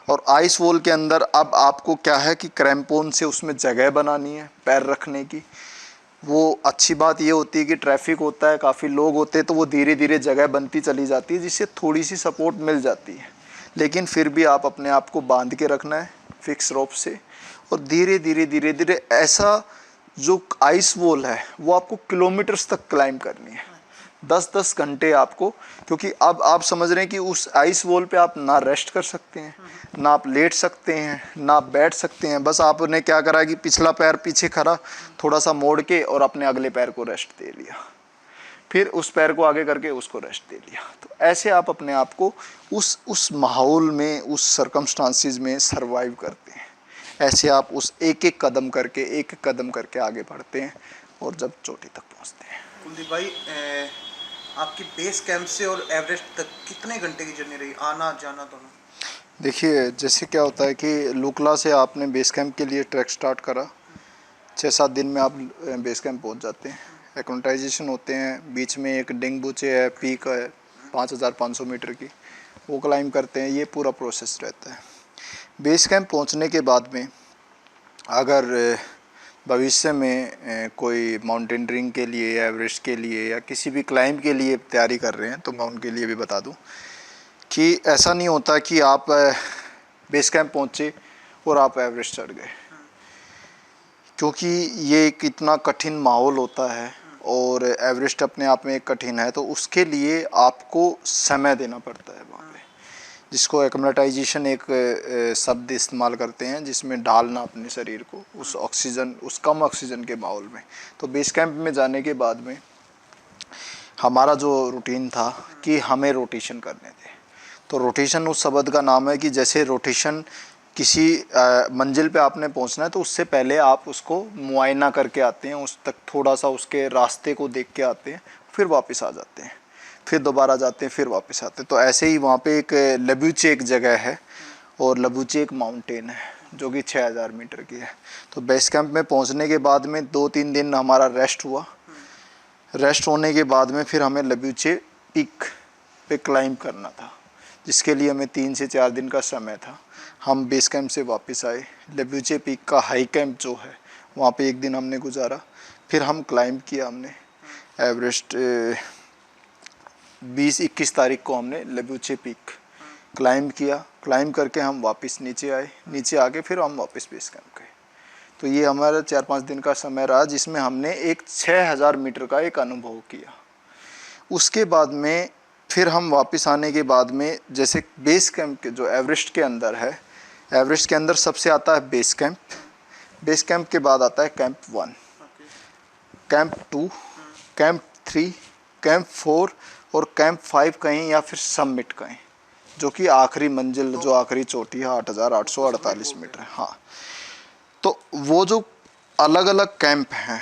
और आइस वॉल के अंदर अब आपको क्या है कि क्रैम्पोन से उसमें जगह बनानी है पैर रखने की। वो अच्छी बात ये होती है कि ट्रैफिक होता है, काफ़ी लोग होते हैं, तो वो धीरे धीरे जगह बनती चली जाती है, जिससे थोड़ी सी सपोर्ट मिल जाती है। लेकिन फिर भी आप अपने आप को बांध के रखना है फिक्स रोप से, और धीरे धीरे ऐसा जो आइस वॉल है वो आपको किलोमीटर्स तक क्लाइंब करनी है, 10-10 घंटे आपको। क्योंकि अब आप समझ रहे हैं कि उस आइस वॉल पे आप ना रेस्ट कर सकते हैं, ना आप लेट सकते हैं, ना आप बैठ सकते हैं। बस आपने क्या करा कि पिछला पैर पीछे खड़ा, थोड़ा सा मोड़ के, और अपने अगले पैर को रेस्ट दे लिया। फिर उस पैर को आगे करके उसको रेस्ट दे लिया। तो ऐसे आप अपने आप को उस माहौल में, उस सर्कमस्टांसिस में सरवाइव करते हैं। ऐसे आप उस एक एक कदम करके आगे बढ़ते हैं और जब चोटी तक पहुंचते हैं। कुलदीप भाई, आपकी बेस कैंप से और एवरेस्ट तक कितने घंटे की जर्नी रही, आना जाना दोनों? देखिए, जैसे क्या होता है कि लुकला से आपने बेस कैंप के लिए ट्रैक स्टार्ट करा, 6-7 दिन में आप बेस कैंप पहुंच जाते हैं। एक्लेमेटाइजेशन होते हैं, बीच में एक डिंगबुचे है, पीक है 5500 मीटर की, वो क्लाइंब करते हैं। ये पूरा प्रोसेस रहता है। बेस कैंप पहुंचने के बाद में अगर भविष्य में कोई माउंटेनियरिंग के लिए या एवरेस्ट के लिए या किसी भी क्लाइंब के लिए तैयारी कर रहे हैं, तो मैं उनके लिए भी बता दूं कि ऐसा नहीं होता कि आप बेस कैंप पहुँचे और आप एवरेस्ट चढ़ गए, क्योंकि ये एक इतना कठिन माहौल होता है और एवरेस्ट अपने आप में एक कठिन है। तो उसके लिए आपको समय देना पड़ता है वहाँ पे, जिसको एक्लेमेटाइजेशन एक शब्द इस्तेमाल करते हैं, जिसमें ढालना अपने शरीर को उस ऑक्सीजन, उस कम ऑक्सीजन के माहौल में। तो बेस कैंप में जाने के बाद में हमारा जो रूटीन था कि हमें रोटेशन करने थे। तो रोटेशन उस शब्द का नाम है कि जैसे रोटेशन किसी मंजिल पे आपने पहुंचना है तो उससे पहले आप उसको मुआयना करके आते हैं, उस तक थोड़ा सा उसके रास्ते को देख के आते हैं, फिर वापस आ जाते हैं, फिर दोबारा जाते हैं, फिर वापस आते हैं। तो ऐसे ही वहाँ पे एक लबूचे एक जगह है और लबूचे एक माउंटेन है जो कि 6000 मीटर की है। तो बेस कैंप में पहुँचने के बाद में 2-3 दिन हमारा रेस्ट हुआ। रेस्ट होने के बाद में फिर हमें लबूचे पीक पे क्लाइंब करना था, जिसके लिए हमें 3 से 4 दिन का समय था। हम बेस कैंप से वापस आए, लबूचे पीक का हाई कैंप जो है वहाँ पे एक दिन हमने गुजारा। फिर हम क्लाइंब किया, हमने एवरेस्ट 20-21 तारीख को हमने लबूचे पीक क्लाइंब किया। क्लाइंब करके हम वापस नीचे आए, नीचे आके फिर हम वापस बेस कैंप गए। तो ये हमारा 4-5 दिन का समय रहा, जिसमें हमने एक 6000 मीटर का एक अनुभव किया। उसके बाद में फिर हम वापस आने के बाद में, जैसे बेस कैंप के जो एवरेस्ट के अंदर है, एवरेस्ट के अंदर सबसे आता है बेस कैंप। बेस कैंप के बाद आता है कैंप 1, कैंप 2, कैंप 3, कैंप 4 और कैंप 5 कहें या फिर समिट कहें, जो कि आखिरी मंजिल, जो आखिरी चोटी है 8848 मीटर है। हाँ, तो वो जो अलग अलग कैंप हैं,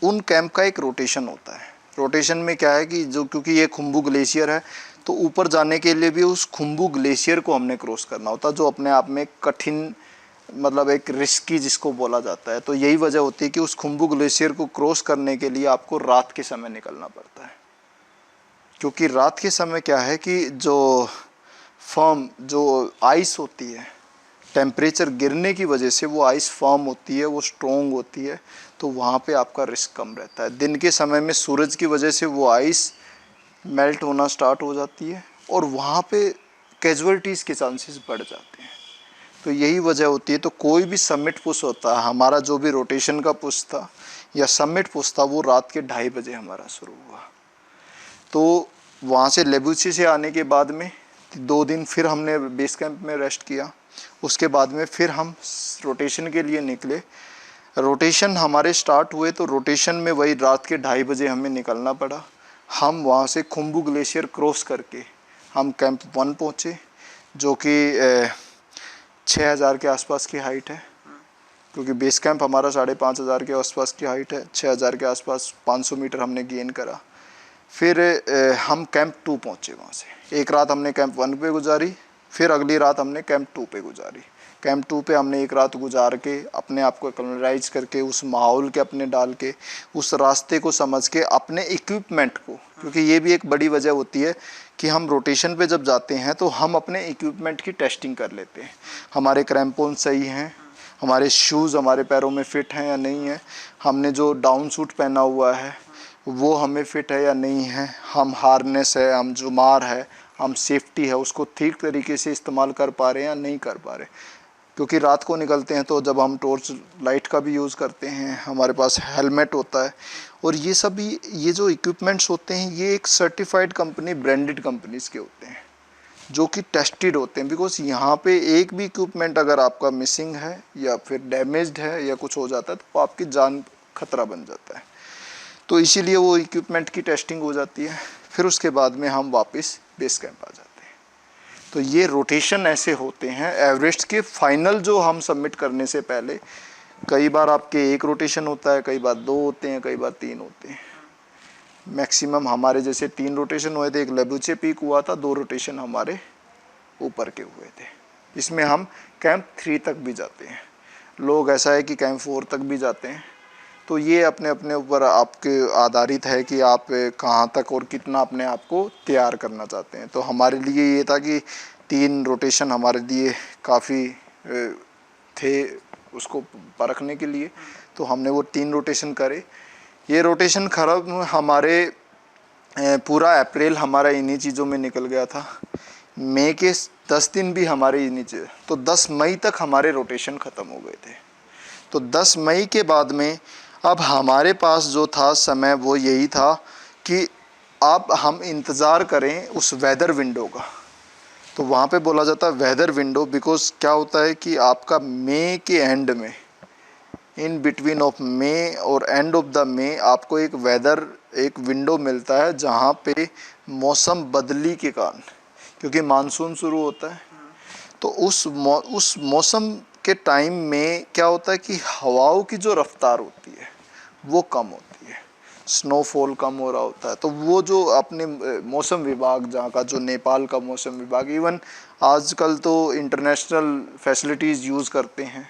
उन कैंप का एक रोटेशन होता है। रोटेशन में क्या है कि जो, क्योंकि ये खुम्बू ग्लेशियर है, तो ऊपर जाने के लिए भी उस खुम्बू ग्लेशियर को हमने क्रॉस करना होता है, जो अपने आप में कठिन, मतलब एक रिस्की जिसको बोला जाता है। तो यही वजह होती है कि उस खुम्बू ग्लेशियर को क्रॉस करने के लिए आपको रात के समय निकलना पड़ता है, क्योंकि रात के समय क्या है कि जो फर्म जो आइस होती है, टेम्परेचर गिरने की वजह से वो आइस फर्म होती है, वो स्ट्रॉन्ग होती है, तो वहाँ पे आपका रिस्क कम रहता है। दिन के समय में सूरज की वजह से वो आइस मेल्ट होना स्टार्ट हो जाती है और वहाँ पे कैजुअलिटीज़ के चांसेस बढ़ जाते हैं। तो यही वजह होती है। तो कोई भी समिट पुश होता है, हमारा जो भी रोटेशन का पुश था या समिट पुश था, वो रात के 2:30 बजे हमारा शुरू हुआ। तो वहाँ से लेबूची से आने के बाद में 2 दिन फिर हमने बेस कैंप में रेस्ट किया। उसके बाद में फिर हम रोटेशन के लिए निकले। रोटेशन हमारे स्टार्ट हुए तो रोटेशन में वही रात के 2:30 बजे हमें निकलना पड़ा। हम वहाँ से खुम्बू ग्लेशियर क्रॉस करके हम कैंप 1 पहुँचे, जो कि 6000 के आसपास की हाइट है, क्योंकि बेस कैंप हमारा 5500 के आसपास की हाइट है। 6000 के आसपास 500 मीटर हमने गेन करा। फिर हम कैंप 2 पहुँचे। वहाँ से एक रात हमने कैंप 1 पे गुजारी, फिर अगली रात हमने कैंप 2 पे गुजारी। कैंप 2 पे हमने एक रात गुजार के अपने आप को एक्लेमेटाइज करके, उस माहौल के अपने डाल के, उस रास्ते को समझ के, अपने इक्विपमेंट को, क्योंकि ये भी एक बड़ी वजह होती है कि हम रोटेशन पे जब जाते हैं तो हम अपने इक्विपमेंट की टेस्टिंग कर लेते हैं। हमारे क्रैम्पोन सही हैं, हमारे शूज़ हमारे पैरों में फ़िट हैं या नहीं है, हमने जो डाउन सूट पहना हुआ है वो हमें फ़िट है या नहीं है, हम हार्नेस है, हम जुमार है, हम सेफ्टी है, उसको ठीक तरीके से इस्तेमाल कर पा रहे हैं या नहीं कर पा रहे। क्योंकि रात को निकलते हैं तो जब हम टॉर्च लाइट का भी यूज़ करते हैं, हमारे पास हेलमेट होता है, और ये सभी ये जो इक्विपमेंट्स होते हैं ये एक सर्टिफाइड कंपनी, ब्रांडेड कंपनीज़ के होते हैं, जो कि टेस्टेड होते हैं। बिकॉज यहाँ पे एक भी इक्विपमेंट अगर आपका मिसिंग है या फिर डैमेज्ड है या कुछ हो जाता है तो आपकी जान खतरा बन जाता है। तो इसीलिए वो इक्विपमेंट की टेस्टिंग हो जाती है, फिर उसके बाद में हम वापस बेस कैंप आ जाते हैं। तो ये रोटेशन ऐसे होते हैं एवरेस्ट के फाइनल जो हम सबमिट करने से पहले। कई बार आपके एक रोटेशन होता है, कई बार 2 होते हैं, कई बार 3 होते हैं। मैक्सिमम हमारे जैसे 3 रोटेशन हुए थे, एक लेबुचे पीक हुआ था, 2 रोटेशन हमारे ऊपर के हुए थे। इसमें हम कैंप 3 तक भी जाते हैं, लोग ऐसा है कि कैंप 4 तक भी जाते हैं। तो ये अपने अपने ऊपर आपके आधारित है कि आप कहाँ तक और कितना अपने आप को तैयार करना चाहते हैं। तो हमारे लिए ये था कि 3 रोटेशन हमारे लिए काफ़ी थे उसको परखने के लिए, तो हमने वो 3 रोटेशन करे। ये रोटेशन खराब हमारे पूरा अप्रैल हमारा इन्हीं चीज़ों में निकल गया था। मई के 10 दिन भी हमारे नीचे, तो 10 मई तक हमारे रोटेशन ख़त्म हो गए थे। तो 10 मई के बाद में अब हमारे पास जो था समय वो यही था कि अब हम इंतज़ार करें उस वेदर विंडो का। तो वहाँ पे बोला जाता है वेदर विंडो, बिकॉज़ क्या होता है कि आपका मई के एंड में, इन बिटवीन ऑफ मई और एंड ऑफ द मई आपको एक विंडो मिलता है जहाँ पे मौसम बदली के कारण, क्योंकि मानसून शुरू होता है, तो उस मौसम के टाइम में क्या होता है कि हवाओं की जो रफ्तार होती है वो कम होती है, स्नोफॉल कम हो रहा होता है। तो वो जो अपने मौसम विभाग जहाँ का, जो नेपाल का मौसम विभाग, इवन आजकल तो इंटरनेशनल फैसिलिटीज़ यूज़ करते हैं,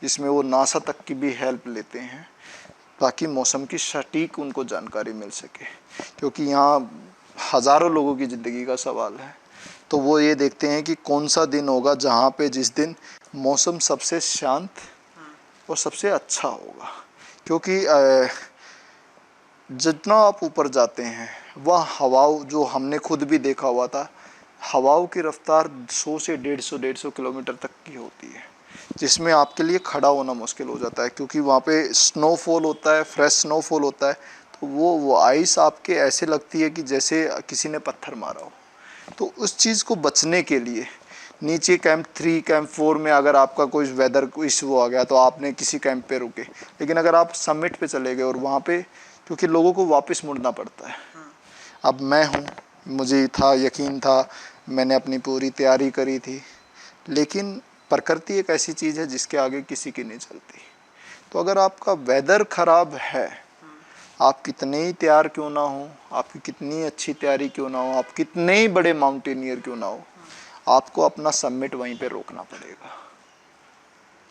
जिसमें वो नासा तक की भी हेल्प लेते हैं ताकि मौसम की सटीक उनको जानकारी मिल सके, क्योंकि यहाँ हज़ारों लोगों की ज़िंदगी का सवाल है। तो वो ये देखते हैं कि कौन सा दिन होगा जहाँ पे जिस दिन मौसम सबसे शांत और सबसे अच्छा होगा, क्योंकि जितना आप ऊपर जाते हैं वह हवाओं, जो हमने खुद भी देखा हुआ था, हवाओं की रफ्तार 100 से 150 किलोमीटर तक की होती है, जिसमें आपके लिए खड़ा होना मुश्किल हो जाता है, क्योंकि वहाँ पे स्नोफॉल होता है, फ्रेश स्नोफॉल होता है। तो वो आइस आपके ऐसे लगती है कि जैसे किसी ने पत्थर मारा हो। तो उस चीज़ को बचने के लिए नीचे कैंप 3 कैंप 4 में अगर आपका कोई वेदर इशू आ गया तो आपने किसी कैंप पे रुके, लेकिन अगर आप समिट पे चले गए और वहाँ पे, क्योंकि लोगों को वापस मुड़ना पड़ता है। अब मैं हूँ, मुझे था, यकीन था, मैंने अपनी पूरी तैयारी करी थी, लेकिन प्रकृति एक ऐसी चीज़ है जिसके आगे किसी की नहीं चलती। तो अगर आपका वेदर ख़राब है, आप कितने ही तैयार क्यों ना हो, आपकी कितनी अच्छी तैयारी क्यों ना हो, आप कितने ही बड़े माउंटेनियर क्यों ना हो, आपको अपना सबमिट वहीं पे रोकना पड़ेगा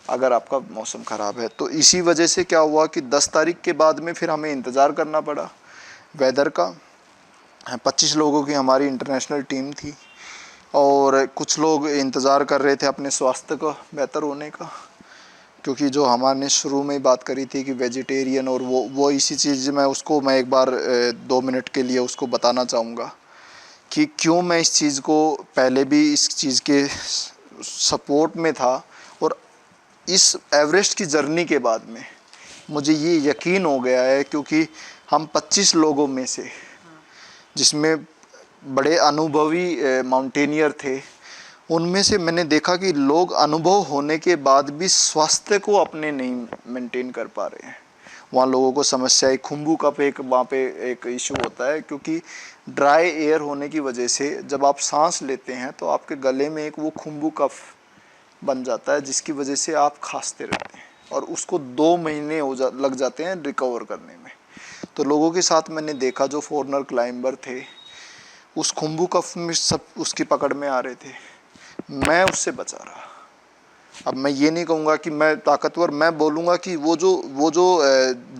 अगर आपका मौसम ख़राब है। तो इसी वजह से क्या हुआ कि 10 तारीख के बाद में फिर हमें इंतज़ार करना पड़ा वेदर का। 25 लोगों की हमारी इंटरनेशनल टीम थी और कुछ लोग इंतज़ार कर रहे थे अपने स्वास्थ्य का बेहतर होने का, क्योंकि जो हमारे शुरू में ही बात करी थी कि वेजिटेरियन, और वो इसी चीज़ में उसको मैं एक बार 2 मिनट के लिए उसको बताना चाहूँगा कि क्यों मैं इस चीज़ को पहले भी इस चीज़ के सपोर्ट में था। और इस एवरेस्ट की जर्नी के बाद में मुझे ये यकीन हो गया है, क्योंकि हम 25 लोगों में से, जिसमें बड़े अनुभवी माउंटेनियर थे, उनमें से मैंने देखा कि लोग अनुभव होने के बाद भी स्वास्थ्य को अपने नहीं मेंटेन कर पा रहे हैं। वहाँ लोगों को समस्या है, खुम्बू कफ एक वहाँ पे एक इशू होता है, क्योंकि ड्राई एयर होने की वजह से जब आप सांस लेते हैं तो आपके गले में एक वो खुम्बू कफ बन जाता है, जिसकी वजह से आप खांसते रहते हैं और उसको 2 महीने लग जाते हैं रिकवर करने में। तो लोगों के साथ मैंने देखा जो फॉरनर क्लाइंबर थे, उस खुम्बू कफ में सब उसकी पकड़ में आ रहे थे, मैं उससे बचा रहा। अब मैं ये नहीं कहूँगा कि मैं ताकतवर, मैं बोलूँगा कि वो जो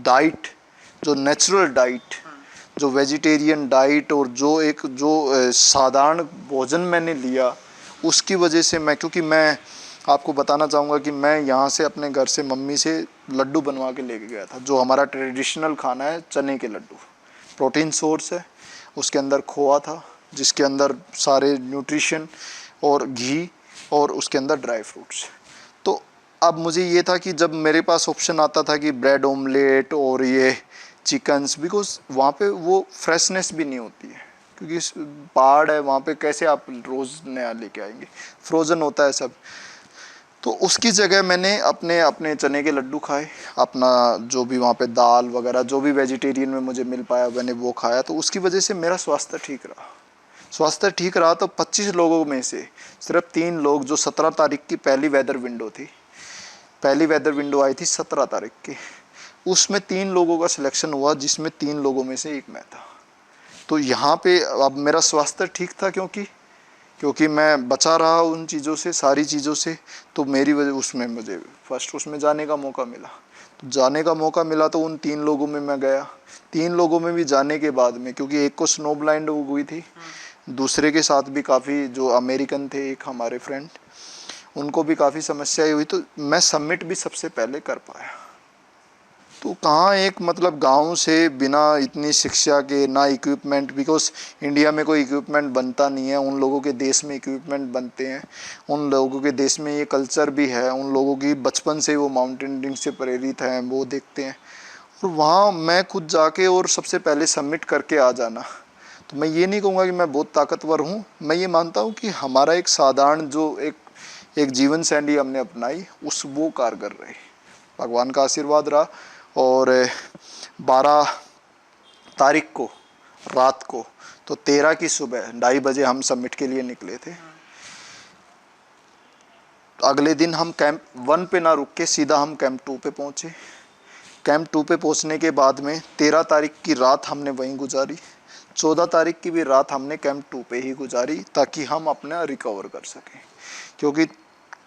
डाइट, जो नेचुरल डाइट, जो वेजिटेरियन डाइट और जो साधारण भोजन मैंने लिया, उसकी वजह से मैं, क्योंकि मैं आपको बताना चाहूँगा कि मैं यहाँ से अपने घर से मम्मी से लड्डू बनवा के लेके गया था, जो हमारा ट्रेडिशनल खाना है, चने के लड्डू, प्रोटीन सोर्स है, उसके अंदर खोआ था जिसके अंदर सारे न्यूट्रिशन और घी, और उसके अंदर ड्राई फ्रूट्स। तो अब मुझे ये था कि जब मेरे पास ऑप्शन आता था कि ब्रेड ऑमलेट और ये चिकन्स, बिकॉज वहाँ पे वो फ्रेशनेस भी नहीं होती है, क्योंकि पहाड़ है वहाँ पे, कैसे आप रोज़ नया लेके आएंगे, फ्रोज़न होता है सब। तो उसकी जगह मैंने अपने अपने चने के लड्डू खाए, अपना जो भी वहाँ पे दाल वगैरह जो भी वेजिटेरियन में मुझे मिल पाया मैंने वो खाया। तो उसकी वजह से मेरा स्वास्थ्य ठीक रहा। स्वास्थ्य ठीक रहा तो 25 लोगों में से सिर्फ 3 लोग, जो 17 तारीख की पहली वेदर विंडो थी, पहली वेदर विंडो आई थी 17 तारीख की, उसमें 3 लोगों का सिलेक्शन हुआ, जिसमें 3 लोगों में से एक मैं था। तो यहाँ पे अब मेरा स्वास्थ्य ठीक था, क्योंकि मैं बचा रहा उन चीज़ों से, सारी चीज़ों से। तो मेरी वजह उसमें मुझे फर्स्ट उसमें जाने का मौका मिला। तो जाने का मौका मिला तो उन 3 लोगों में मैं गया। 3 लोगों में भी जाने के बाद में, क्योंकि एक को स्नो ब्लाइंड हो गई थी, दूसरे के साथ भी काफ़ी जो अमेरिकन थे एक हमारे फ्रेंड, उनको भी काफ़ी समस्याएं हुई। तो मैं सबमिट भी सबसे पहले कर पाया। तो कहाँ एक मतलब गांव से बिना इतनी शिक्षा के, ना इक्विपमेंट, बिकॉज इंडिया में कोई इक्विपमेंट बनता नहीं है, उन लोगों के देश में इक्विपमेंट बनते हैं, उन लोगों के देश में ये कल्चर भी है, उन लोगों की बचपन से वो माउंटेनियरिंग से प्रेरित हैं, वो देखते हैं। और वहाँ मैं खुद जाके और सबसे पहले सबमिट करके आ जाना, तो मैं ये नहीं कहूँगा कि मैं बहुत ताकतवर हूँ। मैं ये मानता हूँ कि हमारा एक साधारण जो एक जीवन शैली हमने अपनाई, उस वो कारगर रही, भगवान का आशीर्वाद रहा। और 12 तारीख को रात को, तो 13 की सुबह 2:30 बजे हम सबमिट के लिए निकले थे। अगले दिन हम कैंप 1 पे ना रुक के सीधा हम कैंप 2 पे पहुँचे। कैंप 2 पे पहुँचने के बाद में 13 तारीख की रात हमने वहीं गुजारी। 14 तारीख की भी रात हमने कैंप 2 पे ही गुजारी, ताकि हम अपना रिकवर कर सकें, क्योंकि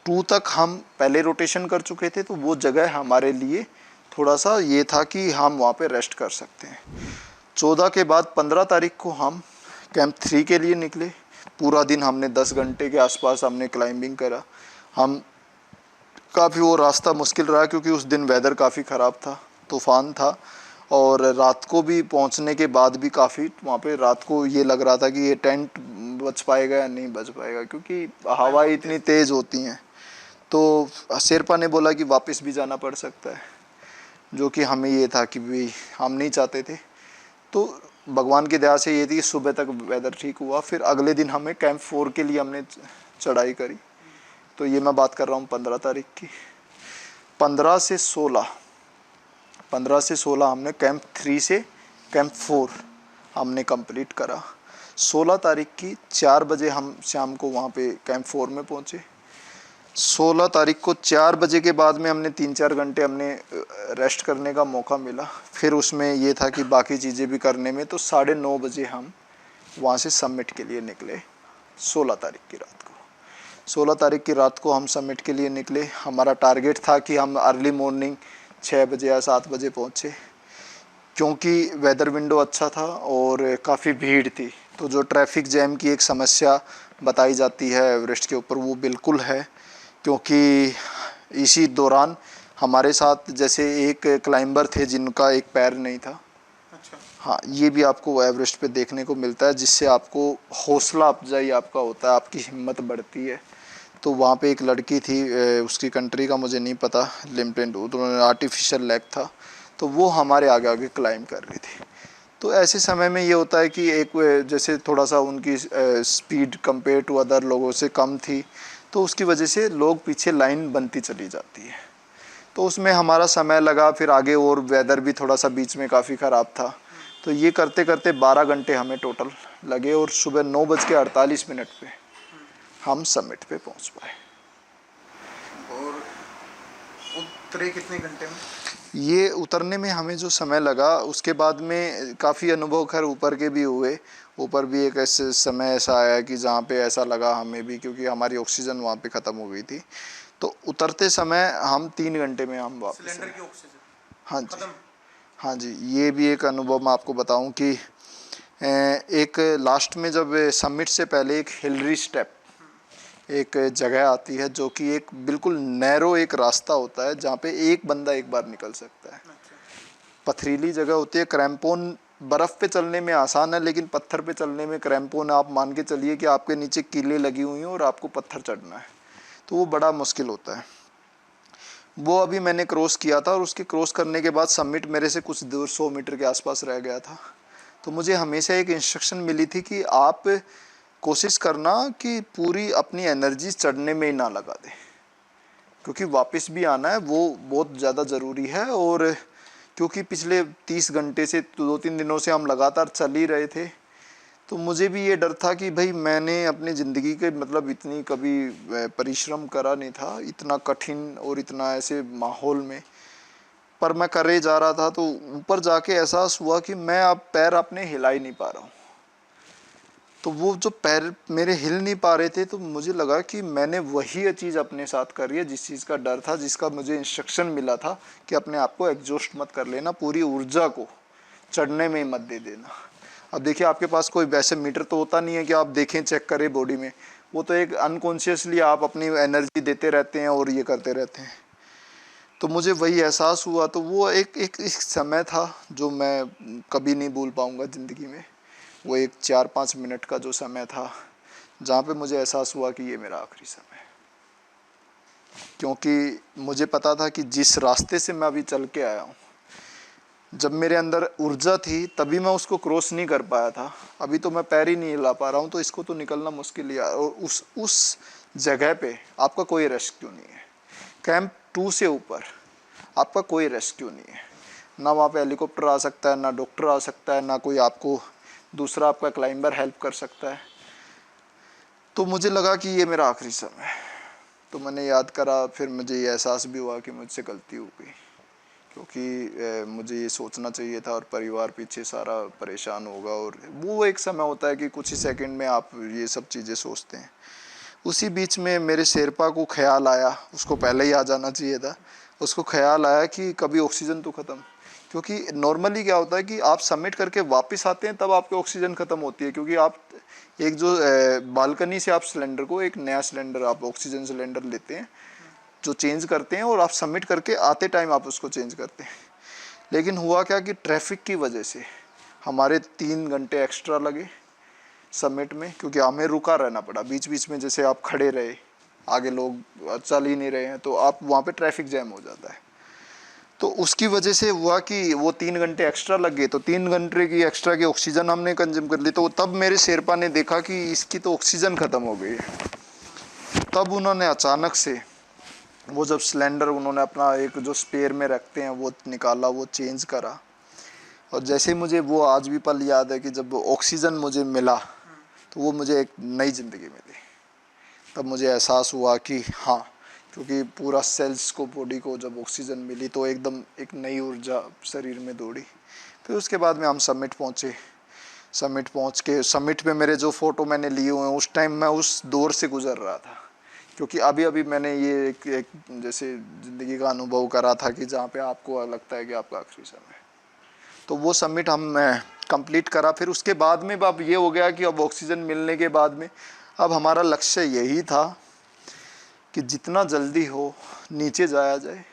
2 तक हम पहले रोटेशन कर चुके थे। तो वो जगह हमारे लिए थोड़ा सा ये था कि हम वहाँ पे रेस्ट कर सकते हैं। 14 के बाद 15 तारीख को हम कैंप 3 के लिए निकले। पूरा दिन हमने 10 घंटे के आसपास हमने क्लाइंबिंग करा। हम काफ़ी वो रास्ता मुश्किल रहा, क्योंकि उस दिन वेदर काफ़ी ख़राब था, तूफ़ान था। और रात को भी पहुंचने के बाद भी काफ़ी वहाँ पे रात को ये लग रहा था कि ये टेंट बच पाएगा या नहीं बच पाएगा, क्योंकि हवा इतनी तेज़ होती हैं। तो शेरपा ने बोला कि वापस भी जाना पड़ सकता है, जो कि हमें ये था कि भाई हम नहीं चाहते थे। तो भगवान की दया से ये थी कि सुबह तक वेदर ठीक हुआ। फिर अगले दिन हमें कैंप 4 के लिए हमने चढ़ाई करी। तो ये मैं बात कर रहा हूँ 15 तारीख की। 15 से 16 हमने कैंप 3 से कैंप 4 हमने कंप्लीट करा। 16 तारीख की 4 बजे हम शाम को वहाँ पे कैंप 4 में पहुँचे। 16 तारीख को 4 बजे के बाद में हमने 3-4 घंटे हमने रेस्ट करने का मौका मिला। फिर उसमें ये था कि बाकी चीज़ें भी करने में, तो 9:30 बजे हम वहाँ से सबमिट के लिए निकले। 16 तारीख की रात को 16 तारीख की रात को हम सबमिट के लिए निकले। हमारा टारगेट था कि हम अर्ली मॉर्निंग 6 बजे या 7 बजे पहुँचे, क्योंकि वेदर विंडो अच्छा था और काफ़ी भीड़ थी। तो जो ट्रैफिक जैम की एक समस्या बताई जाती है एवरेस्ट के ऊपर, वो बिल्कुल है। क्योंकि इसी दौरान हमारे साथ जैसे एक क्लाइंबर थे जिनका एक पैर नहीं था। अच्छा। हाँ, ये भी आपको एवरेस्ट पे देखने को मिलता है, जिससे आपको हौसला अफजाई आपका होता है, आपकी हिम्मत बढ़ती है। तो वहाँ पे एक लड़की थी, उसकी कंट्री का मुझे नहीं पता, लिम्पटेन, तो उन्होंने आर्टिफिशियल लेग था, तो वो हमारे आगे आगे क्लाइंब कर रही थी। तो ऐसे समय में ये होता है कि एक जैसे थोड़ा सा उनकी स्पीड कंपेयर टू अदर लोगों से कम थी, तो उसकी वजह से लोग पीछे लाइन बनती चली जाती है। तो उसमें हमारा समय लगा। फिर आगे और वेदर भी थोड़ा सा बीच में काफ़ी ख़राब था। तो ये करते करते 12 घंटे हमें टोटल लगे, और सुबह 9:48 पे हम समिट पे पहुंच पाए। और उतरे कितने घंटे में? ये उतरने में हमें जो समय लगा, उसके बाद में काफ़ी अनुभव खैर ऊपर के भी हुए। ऊपर भी एक ऐसे समय ऐसा आया कि जहाँ पे ऐसा लगा हमें भी, क्योंकि हमारी ऑक्सीजन वहाँ पे ख़त्म हो गई थी। तो उतरते समय हम 3 घंटे में हम वापस सिलेंडर आए। की ऑक्सीजन हाँ जी, खत्म? हाँ जी, ये भी एक अनुभव मैं आपको बताऊं कि एक लास्ट में जब समिट से पहले एक हिलरी स्टेप एक जगह आती है, जो कि एक बिल्कुल नैरो एक रास्ता होता है, जहाँ पे एक बंदा एक बार निकल सकता है। अच्छा। पथरीली जगह होती है। क्रैम्पोन बर्फ़ पे चलने में आसान है, लेकिन पत्थर पे चलने में क्रैम्पोन आप मान के चलिए कि आपके नीचे कीलें लगी हुई हैं और आपको पत्थर चढ़ना है, तो वो बड़ा मुश्किल होता है। वो अभी मैंने क्रॉस किया था, और उसके क्रॉस करने के बाद समिट मेरे से कुछ दूर 100 मीटर के आसपास रह गया था। तो मुझे हमेशा एक इंस्ट्रक्शन मिली थी कि आप कोशिश करना कि पूरी अपनी एनर्जी चढ़ने में ही ना लगा दें, क्योंकि वापस भी आना है, वो बहुत ज़्यादा ज़रूरी है। और क्योंकि पिछले 30 घंटे से 2-3 दिनों से हम लगातार चल ही रहे थे, तो मुझे भी ये डर था कि भाई मैंने अपनी ज़िंदगी के मतलब इतनी कभी परिश्रम करा नहीं था, इतना कठिन और इतना ऐसे माहौल में, पर मैं करे जा रहा था। तो ऊपर जाके एहसास हुआ कि मैं अब पैर अपने हिला ही नहीं पा रहा हूँ। तो वो जो पैर मेरे हिल नहीं पा रहे थे, तो मुझे लगा कि मैंने वही चीज़ अपने साथ करी है जिस चीज़ का डर था, जिसका मुझे इंस्ट्रक्शन मिला था कि अपने आप को एग्जॉस्ट मत कर लेना, पूरी ऊर्जा को चढ़ने में ही मत दे देना। अब देखिए, आपके पास कोई वैसे मीटर तो होता नहीं है कि आप देखें, चेक करें बॉडी में, वो तो एक अनकॉन्शियसली आप अपनी एनर्जी देते रहते हैं और ये करते रहते हैं। तो मुझे वही एहसास हुआ। तो वो एक समय था जो मैं कभी नहीं भूल पाऊँगा ज़िंदगी में। वो एक 4-5 मिनट का जो समय था, जहाँ पे मुझे एहसास हुआ कि ये मेरा आखिरी समय है। क्योंकि मुझे पता था कि जिस रास्ते से मैं अभी चल के आया हूँ, जब मेरे अंदर ऊर्जा थी तभी मैं उसको क्रॉस नहीं कर पाया था। अभी तो मैं पैर ही नहीं हिला पा रहा हूँ, तो इसको तो निकलना मुश्किल ही है। और उस जगह पे आपका कोई रेस्क्यू नहीं है। कैंप 2 से ऊपर आपका कोई रेस्क्यू नहीं है। ना वहाँ पे हेलीकॉप्टर आ सकता है, ना डॉक्टर आ सकता है, ना कोई आपको दूसरा आपका क्लाइंबर हेल्प कर सकता है। तो मुझे लगा कि ये मेरा आखिरी समय है। तो मैंने याद करा, फिर मुझे ये एहसास भी हुआ कि मुझसे गलती हो गई, क्योंकि मुझे ये सोचना चाहिए था और परिवार पीछे सारा परेशान होगा। और वो एक समय होता है कि कुछ ही सेकंड में आप ये सब चीज़ें सोचते हैं। उसी बीच में मेरे शेरपा को ख्याल आया, उसको पहले ही आ जाना चाहिए था, उसको ख्याल आया कि कभी ऑक्सीजन तो ख़त्म। क्योंकि नॉर्मली क्या होता है कि आप सबमिट करके वापस आते हैं तब आपकी ऑक्सीजन ख़त्म होती है, क्योंकि आप एक जो बालकनी से आप सिलेंडर को, एक नया सिलेंडर आप ऑक्सीजन सिलेंडर लेते हैं, जो चेंज करते हैं, और आप सबमिट करके आते टाइम आप उसको चेंज करते हैं। लेकिन हुआ क्या कि ट्रैफिक की वजह से हमारे 3 घंटे एक्स्ट्रा लगे सबमिट में, क्योंकि हमें रुका रहना पड़ा बीच बीच में। जैसे आप खड़े रहे, आगे लोग चल ही नहीं रहे हैं, तो आप वहाँ पे ट्रैफिक जैम हो जाता है। तो उसकी वजह से हुआ कि वो 3 घंटे एक्स्ट्रा लग गए। तो 3 घंटे की एक्स्ट्रा की ऑक्सीजन हमने कंज्यूम कर ली। तो तब मेरे शेरपा ने देखा कि इसकी तो ऑक्सीजन ख़त्म हो गई है। तब उन्होंने अचानक से वो जब सिलेंडर उन्होंने अपना एक जो स्पेयर में रखते हैं वो निकाला, वो चेंज करा। और जैसे ही मुझे वो आज भी पल याद है कि जब वो ऑक्सीजन मुझे मिला, तो वो मुझे एक नई ज़िंदगी मिली। तब मुझे एहसास हुआ कि हाँ, क्योंकि पूरा सेल्स को, बॉडी को जब ऑक्सीजन मिली तो एकदम एक नई ऊर्जा शरीर में दौड़ी। फिर उसके बाद में हम समिट पहुँचे। समिट पहुँच के समिट पे मेरे जो फ़ोटो मैंने लिए हुए हैं, उस टाइम मैं उस दौर से गुज़र रहा था, क्योंकि अभी अभी मैंने ये एक जैसे ज़िंदगी का अनुभव करा था कि जहाँ पे आपको लगता है कि आपका आखिरी समय है। तो वो समिट हम कंप्लीट करा। फिर उसके बाद में अब ये हो गया कि अब ऑक्सीजन मिलने के बाद में अब हमारा लक्ष्य यही था कि जितना जल्दी हो नीचे जाया जाए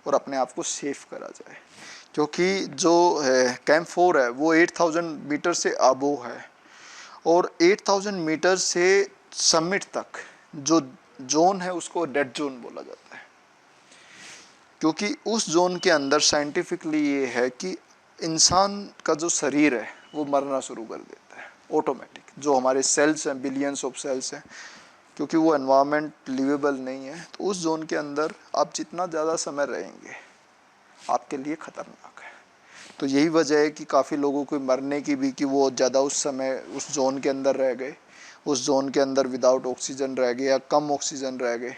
और अपने आप को सेफ करा जाए। क्योंकि जो कैंप 4 है वो 8000 मीटर से अबोव है, और 8000 मीटर से समिट तक जो जोन है उसको डेड जोन बोला जाता है। क्योंकि उस जोन के अंदर साइंटिफिकली ये है कि इंसान का जो शरीर है वो मरना शुरू कर देता है ऑटोमेटिक। जो हमारे सेल्स हैं, बिलियंस ऑफ सेल्स हैं, क्योंकि वो एनवायरनमेंट लिवेबल नहीं है, तो उस जोन के अंदर आप जितना ज़्यादा समय रहेंगे आपके लिए ख़तरनाक है। तो यही वजह है कि काफ़ी लोगों को मरने की भी, कि वो ज़्यादा उस समय उस जोन के अंदर रह गए, उस जोन के अंदर विदाउट ऑक्सीजन रह गए या कम ऑक्सीजन रह गए।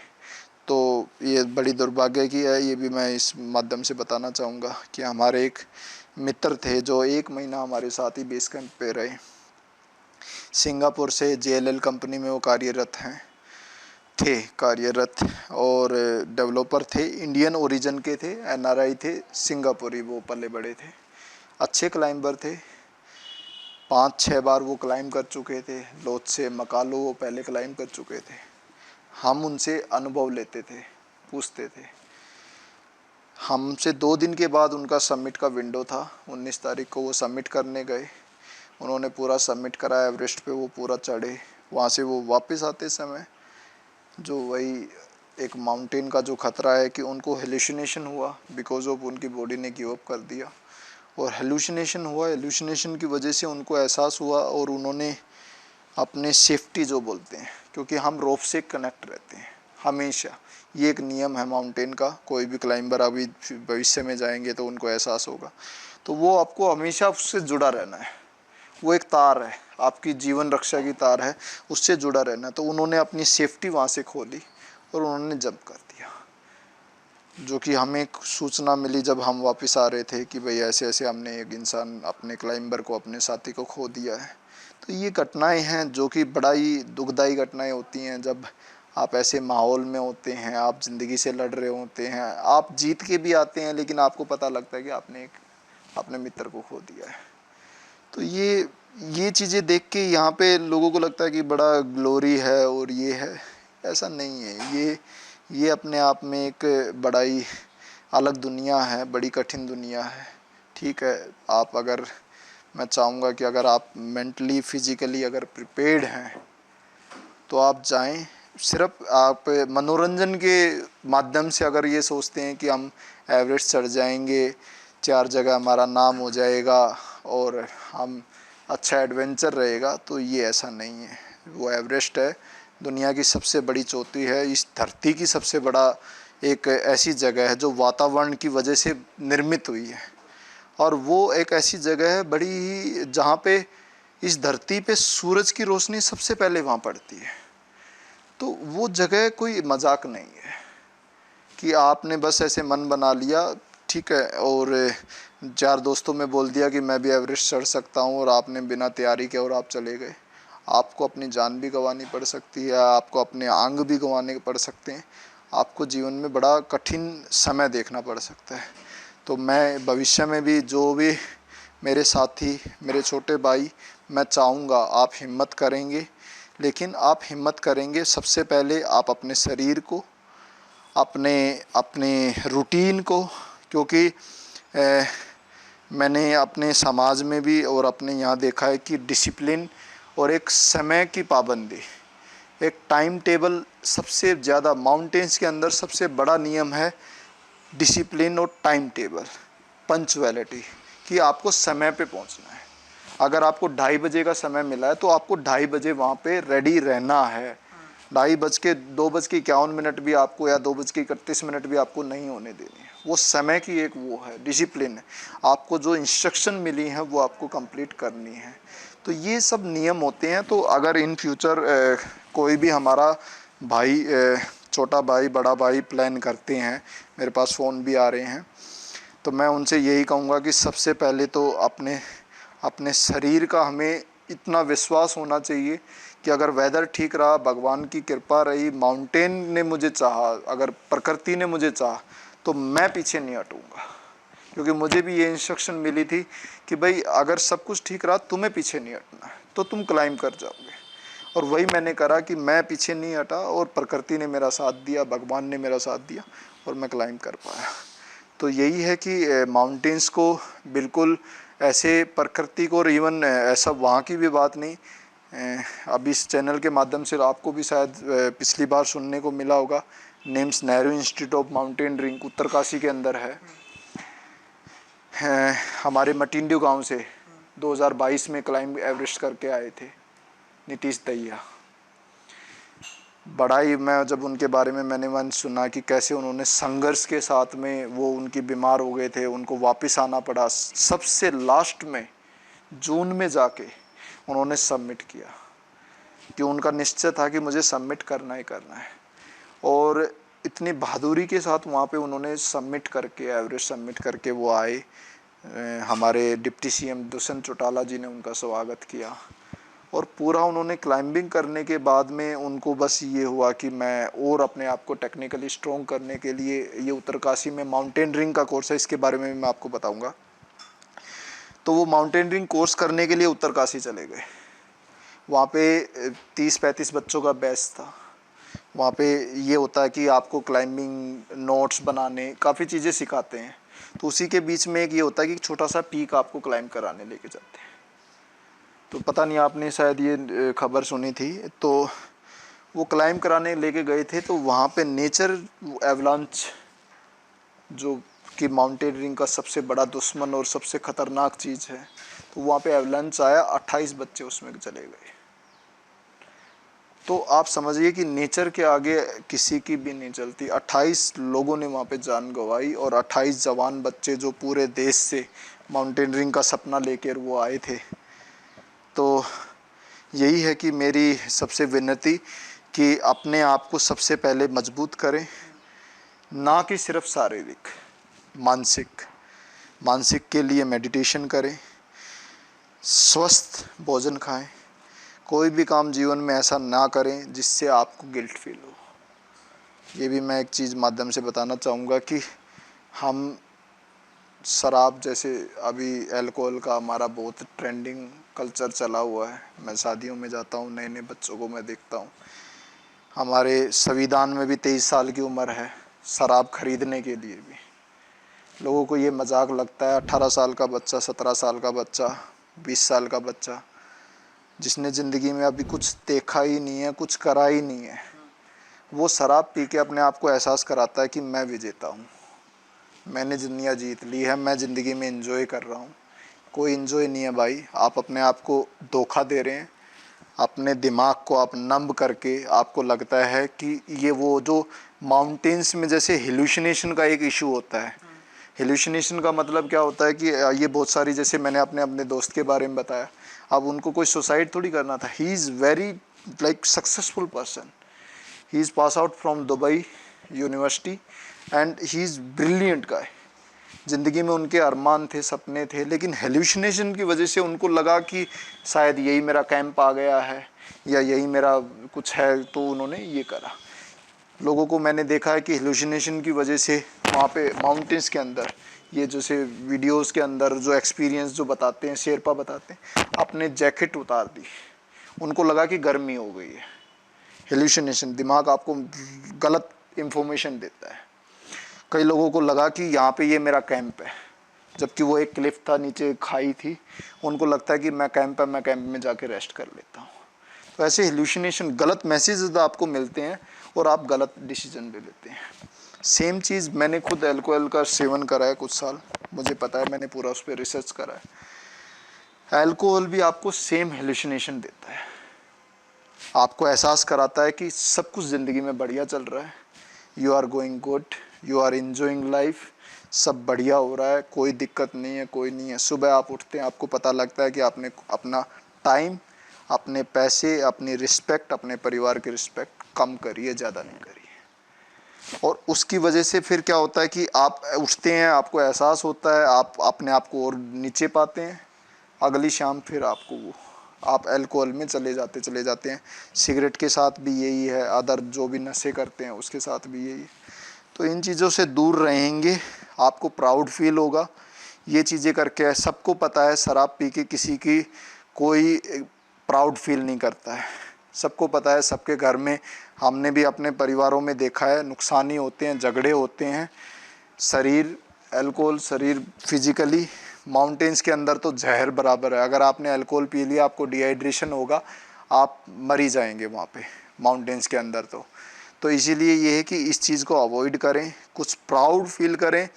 तो ये बड़ी दुर्भाग्य की है। ये भी मैं इस माध्यम से बताना चाहूँगा कि हमारे एक मित्र थे जो 1 महीना हमारे साथ ही बेस कैंप पे रहे। सिंगापुर से JLL कंपनी में वो कार्यरत और डेवलपर थे, इंडियन ओरिजिन के थे, NRI थे, सिंगापुरी वो पले बड़े थे, अच्छे क्लाइंबर थे। 5-6 बार वो क्लाइंब कर चुके थे। लोथ से मकालो वो पहले क्लाइंब कर चुके थे। हम उनसे अनुभव लेते थे, पूछते थे। हमसे 2 दिन के बाद उनका सबमिट का विंडो था। 19 तारीख को वो सबमिट करने गए। उन्होंने पूरा सबमिट करा, एवरेस्ट पे वो पूरा चढ़े। वहाँ से वो वापस आते समय जो वही एक माउंटेन का जो ख़तरा है कि उनको हेलुसिनेशन हुआ, बिकॉज़ ऑफ उनकी बॉडी ने गिव अप कर दिया। और हेलुसिनेशन हुआ, हेलुसिनेशन की वजह से उनको एहसास हुआ और उन्होंने अपने सेफ्टी जो बोलते हैं, क्योंकि हम रोप से कनेक्ट रहते हैं, हमेशा। ये एक नियम है माउंटेन का। कोई भी क्लाइंबर अभी भविष्य में जाएंगे तो उनको एहसास होगा। तो वो आपको हमेशा उससे जुड़ा रहना है। वो एक तार है, आपकी जीवन रक्षा की तार है, उससे जुड़ा रहना। तो उन्होंने अपनी सेफ्टी वहाँ से खोली और उन्होंने जंप कर दिया, जो कि हमें सूचना मिली जब हम वापस आ रहे थे कि भाई ऐसे ऐसे हमने एक इंसान, अपने क्लाइंबर को, अपने साथी को खो दिया है। तो ये घटनाएं हैं जो कि बड़ा ही दुखदाई घटनाएं होती हैं जब आप ऐसे माहौल में होते हैं, आप ज़िंदगी से लड़ रहे होते हैं, आप जीत के भी आते हैं लेकिन आपको पता लगता है कि आपने एक अपने मित्र को खो दिया है। तो ये चीज़ें देख के यहाँ पे लोगों को लगता है कि बड़ा ग्लोरी है और ये है। ऐसा नहीं है। ये अपने आप में एक बड़ा ही अलग दुनिया है, बड़ी कठिन दुनिया है। ठीक है, आप अगर, मैं चाहूँगा कि अगर आप मेंटली फिज़िकली अगर प्रिपेयर्ड हैं तो आप जाएं। सिर्फ आप मनोरंजन के माध्यम से अगर ये सोचते हैं कि हम एवरेस्ट चढ़ जाएंगे, 4 जगह हमारा नाम हो जाएगा और हम अच्छा एडवेंचर रहेगा, तो ये ऐसा नहीं है। वो एवरेस्ट है, दुनिया की सबसे बड़ी चोटी है, इस धरती की सबसे बड़ा एक ऐसी जगह है जो वातावरण की वजह से निर्मित हुई है। और वो एक ऐसी जगह है बड़ी ही, जहाँ पे इस धरती पे सूरज की रोशनी सबसे पहले वहाँ पड़ती है। तो वो जगह कोई मजाक नहीं है कि आपने बस ऐसे मन बना लिया, ठीक है, और 4 दोस्तों में बोल दिया कि मैं भी एवरेस्ट चढ़ सकता हूँ और आपने बिना तैयारी के और आप चले गए। आपको अपनी जान भी गंवानी पड़ सकती है, आपको अपने अंग भी गंवाने पड़ सकते हैं, आपको जीवन में बड़ा कठिन समय देखना पड़ सकता है। तो मैं भविष्य में भी, जो भी मेरे साथी, मेरे छोटे भाई, मैं चाहूँगा आप हिम्मत करेंगे, लेकिन आप हिम्मत करेंगे सबसे पहले आप अपने शरीर को, अपने अपने रूटीन को, क्योंकि मैंने अपने समाज में भी और अपने यहाँ देखा है कि डिसिप्लिन और एक समय की पाबंदी, एक टाइम टेबल, सबसे ज़्यादा माउंटेन्स के अंदर सबसे बड़ा नियम है डिसिप्लिन और टाइम टेबल, पंक्चुअलिटी, कि आपको समय पे पहुँचना है। अगर आपको 2:30 बजे का समय मिला है तो आपको 2:30 बजे वहाँ पे रेडी रहना है। 2:51 भी आपको, या 2:31 भी आपको नहीं होने देनी है। वो समय की एक वो है, डिसिप्लिन है। आपको जो इंस्ट्रक्शन मिली हैं वो आपको कंप्लीट करनी है। तो ये सब नियम होते हैं। तो अगर इन फ्यूचर कोई भी हमारा भाई, छोटा भाई, बड़ा भाई प्लान करते हैं, मेरे पास फ़ोन भी आ रहे हैं, तो मैं उनसे यही कहूँगा कि सबसे पहले तो अपने शरीर का हमें इतना विश्वास होना चाहिए कि अगर वेदर ठीक रहा, भगवान की कृपा रही, माउंटेन ने मुझे चाहा, अगर प्रकृति ने मुझे चाहा, तो मैं पीछे नहीं हटूँगा। क्योंकि मुझे भी ये इंस्ट्रक्शन मिली थी कि भाई अगर सब कुछ ठीक रहा, तुम्हें पीछे नहीं हटना है, तो तुम क्लाइंब कर जाओगे। और वही मैंने करा कि मैं पीछे नहीं हटा और प्रकृति ने मेरा साथ दिया, भगवान ने मेरा साथ दिया और मैं क्लाइंब कर पाया। तो यही है कि माउंटेन्स को बिल्कुल ऐसे प्रकृति को, और इवन ऐसा वहाँ की भी बात नहीं, अब इस चैनल के माध्यम से आपको भी शायद पिछली बार सुनने को मिला होगा, names Nehru institute of mountaineering Uttarkashi के अंदर है। हमारे मटिंडू गांव से 2022 में क्लाइंब एवरेस्ट करके आए थे नीतीश दहिया। बड़ा ही, मैं जब उनके बारे में मैंने सुना कि कैसे उन्होंने संघर्ष के साथ में, वो उनकी बीमार हो गए थे, उनको वापस आना पड़ा, सबसे लास्ट में जून में जाके उन्होंने सबमिट किया, कि उनका निश्चय था कि मुझे सबमिट करना ही करना है। और इतनी बहादुरी के साथ वहाँ पे उन्होंने सबमिट करके, एवरेस्ट सबमिट करके वो आए। हमारे डिप्टी सीएम दुष्यंत चौटाला जी ने उनका स्वागत किया और पूरा उन्होंने क्लाइंबिंग करने के बाद में उनको बस ये हुआ कि मैं और अपने आप को टेक्निकली स्ट्रॉन्ग करने के लिए, ये उत्तरकाशी में माउंटेनियरिंग का कोर्स है, इसके बारे में भी मैं आपको बताऊंगा। तो वो माउंटेनियरिंग कोर्स करने के लिए उत्तरकाशी चले गए। वहाँ पे 30-35 बच्चों का बैच था। वहाँ पे ये होता है कि आपको क्लाइंबिंग नोट्स बनाने, काफ़ी चीज़ें सिखाते हैं। तो उसी के बीच में एक ये होता है कि छोटा सा पीक आपको क्लाइंब कराने लेके जाते हैं। तो पता नहीं आपने शायद ये खबर सुनी थी। तो वो क्लाइंब कराने लेके गए थे, तो वहाँ पे नेचर एवलांच, जो कि माउंटेनियरिंग का सबसे बड़ा दुश्मन और सबसे ख़तरनाक चीज़ है, तो वहाँ पे एवलांच आया, 28 बच्चे उसमें चले गए। तो आप समझिए कि नेचर के आगे किसी की भी नहीं चलती। 28 लोगों ने वहाँ पे जान गंवाई और 28 जवान बच्चे जो पूरे देश से माउंटेनियरिंग का सपना लेकर वो आए थे। तो यही है कि मेरी सबसे विनती कि अपने आप को सबसे पहले मजबूत करें, ना कि सिर्फ शारीरिक, मानसिक के लिए मेडिटेशन करें, स्वस्थ भोजन खाएं। कोई भी काम जीवन में ऐसा ना करें जिससे आपको गिल्ट फील हो। ये भी मैं एक चीज़ माध्यम से बताना चाहूँगा कि हम शराब जैसे अभी अल्कोहल का हमारा बहुत ट्रेंडिंग कल्चर चला हुआ है। मैं शादियों में जाता हूँ, नए नए बच्चों को मैं देखता हूँ। हमारे संविधान में भी 23 साल की उम्र है शराब खरीदने के लिए भी। लोगों को ये मजाक लगता है, 18 साल का बच्चा, 17 साल का बच्चा, 20 साल का बच्चा जिसने ज़िंदगी में अभी कुछ देखा ही नहीं है, कुछ करा ही नहीं है, वो शराब पी के अपने आप को एहसास कराता है कि मैं विजेता हूँ, मैंने दुनिया जीत ली है, मैं ज़िंदगी में एंजॉय कर रहा हूँ। कोई एंजॉय नहीं है भाई, आप अपने आप को धोखा दे रहे हैं। अपने दिमाग को आप नंब करके आपको लगता है कि ये वो जो माउंटेन्स में जैसे हेलुसिनेशन का एक इशू होता है। हेलुसिनेशन का मतलब क्या होता है कि ये बहुत सारी, जैसे मैंने अपने दोस्त के बारे में बताया, अब उनको कोई सुसाइड थोड़ी करना था। He is very like successful person, he is pass out from Dubai university and he is brilliant guy. ज़िंदगी में उनके अरमान थे, सपने थे, लेकिन हेल्यूसिनेशन की वजह से उनको लगा कि शायद यही मेरा कैंप आ गया है या यही मेरा कुछ है, तो उन्होंने ये करा। लोगों को मैंने देखा है कि हेल्यूसिनेशन की वजह से वहाँ पे माउंटेन्स के अंदर, ये जैसे वीडियोस के अंदर जो एक्सपीरियंस जो बताते हैं, शेरपा बताते हैं, अपने जैकेट उतार दी, उनको लगा कि गर्मी हो गई है। हेल्यूसिनेशन, दिमाग आपको गलत इंफॉर्मेशन देता है। कई लोगों को लगा कि यहाँ पे ये मेरा कैंप है, जबकि वो एक क्लिफ था, नीचे खाई थी। उनको लगता है कि मैं कैंप है, मैं कैंप में जाके रेस्ट कर लेता हूँ। तो ऐसे हेल्यूसिनेशन, गलत मैसेजेस आपको मिलते हैं और आप गलत डिसीजन ले लेते हैं। सेम चीज़ मैंने खुद अल्कोहल का सेवन करा है कुछ साल, मुझे पता है, मैंने पूरा उस पर रिसर्च करा है। अल्कोहल भी आपको सेम हेल्यूसिनेशन देता है, आपको एहसास कराता है कि सब कुछ ज़िंदगी में बढ़िया चल रहा है, you are going good, you are enjoying life, सब बढ़िया हो रहा है, कोई दिक्कत नहीं है, कोई नहीं है। सुबह आप उठते हैं, आपको पता लगता है कि आपने अपना टाइम, अपने पैसे, अपनी रिस्पेक्ट, अपने परिवार की रिस्पेक्ट कम करी है, ज़्यादा नहीं करी है। और उसकी वजह से फिर क्या होता है कि आप उठते हैं, आपको एहसास होता है, आप अपने आप को और नीचे पाते हैं। अगली शाम फिर आपको वो आप अल्कोहल में चले जाते हैं। सिगरेट के साथ भी यही है, अदर जो भी नशे करते हैं उसके साथ भी यही है। तो इन चीज़ों से दूर रहेंगे, आपको प्राउड फील होगा ये चीज़ें करके। सबको पता है शराब पी के किसी की कोई प्राउड फील नहीं करता है, सबको पता है। सबके घर में, हमने भी अपने परिवारों में देखा है, नुकसान ही होते हैं, झगड़े होते हैं। शरीर, अल्कोहल शरीर फिजिकली, माउंटेन्स के अंदर तो जहर बराबर है। अगर आपने अल्कोहल पी लिया, आपको डिहाइड्रेशन होगा, आप मर ही जाएंगे वहाँ पे माउंटेन्स के अंदर। तो इसीलिए ये है कि इस चीज़ को अवॉइड करें, कुछ प्राउड फील करें।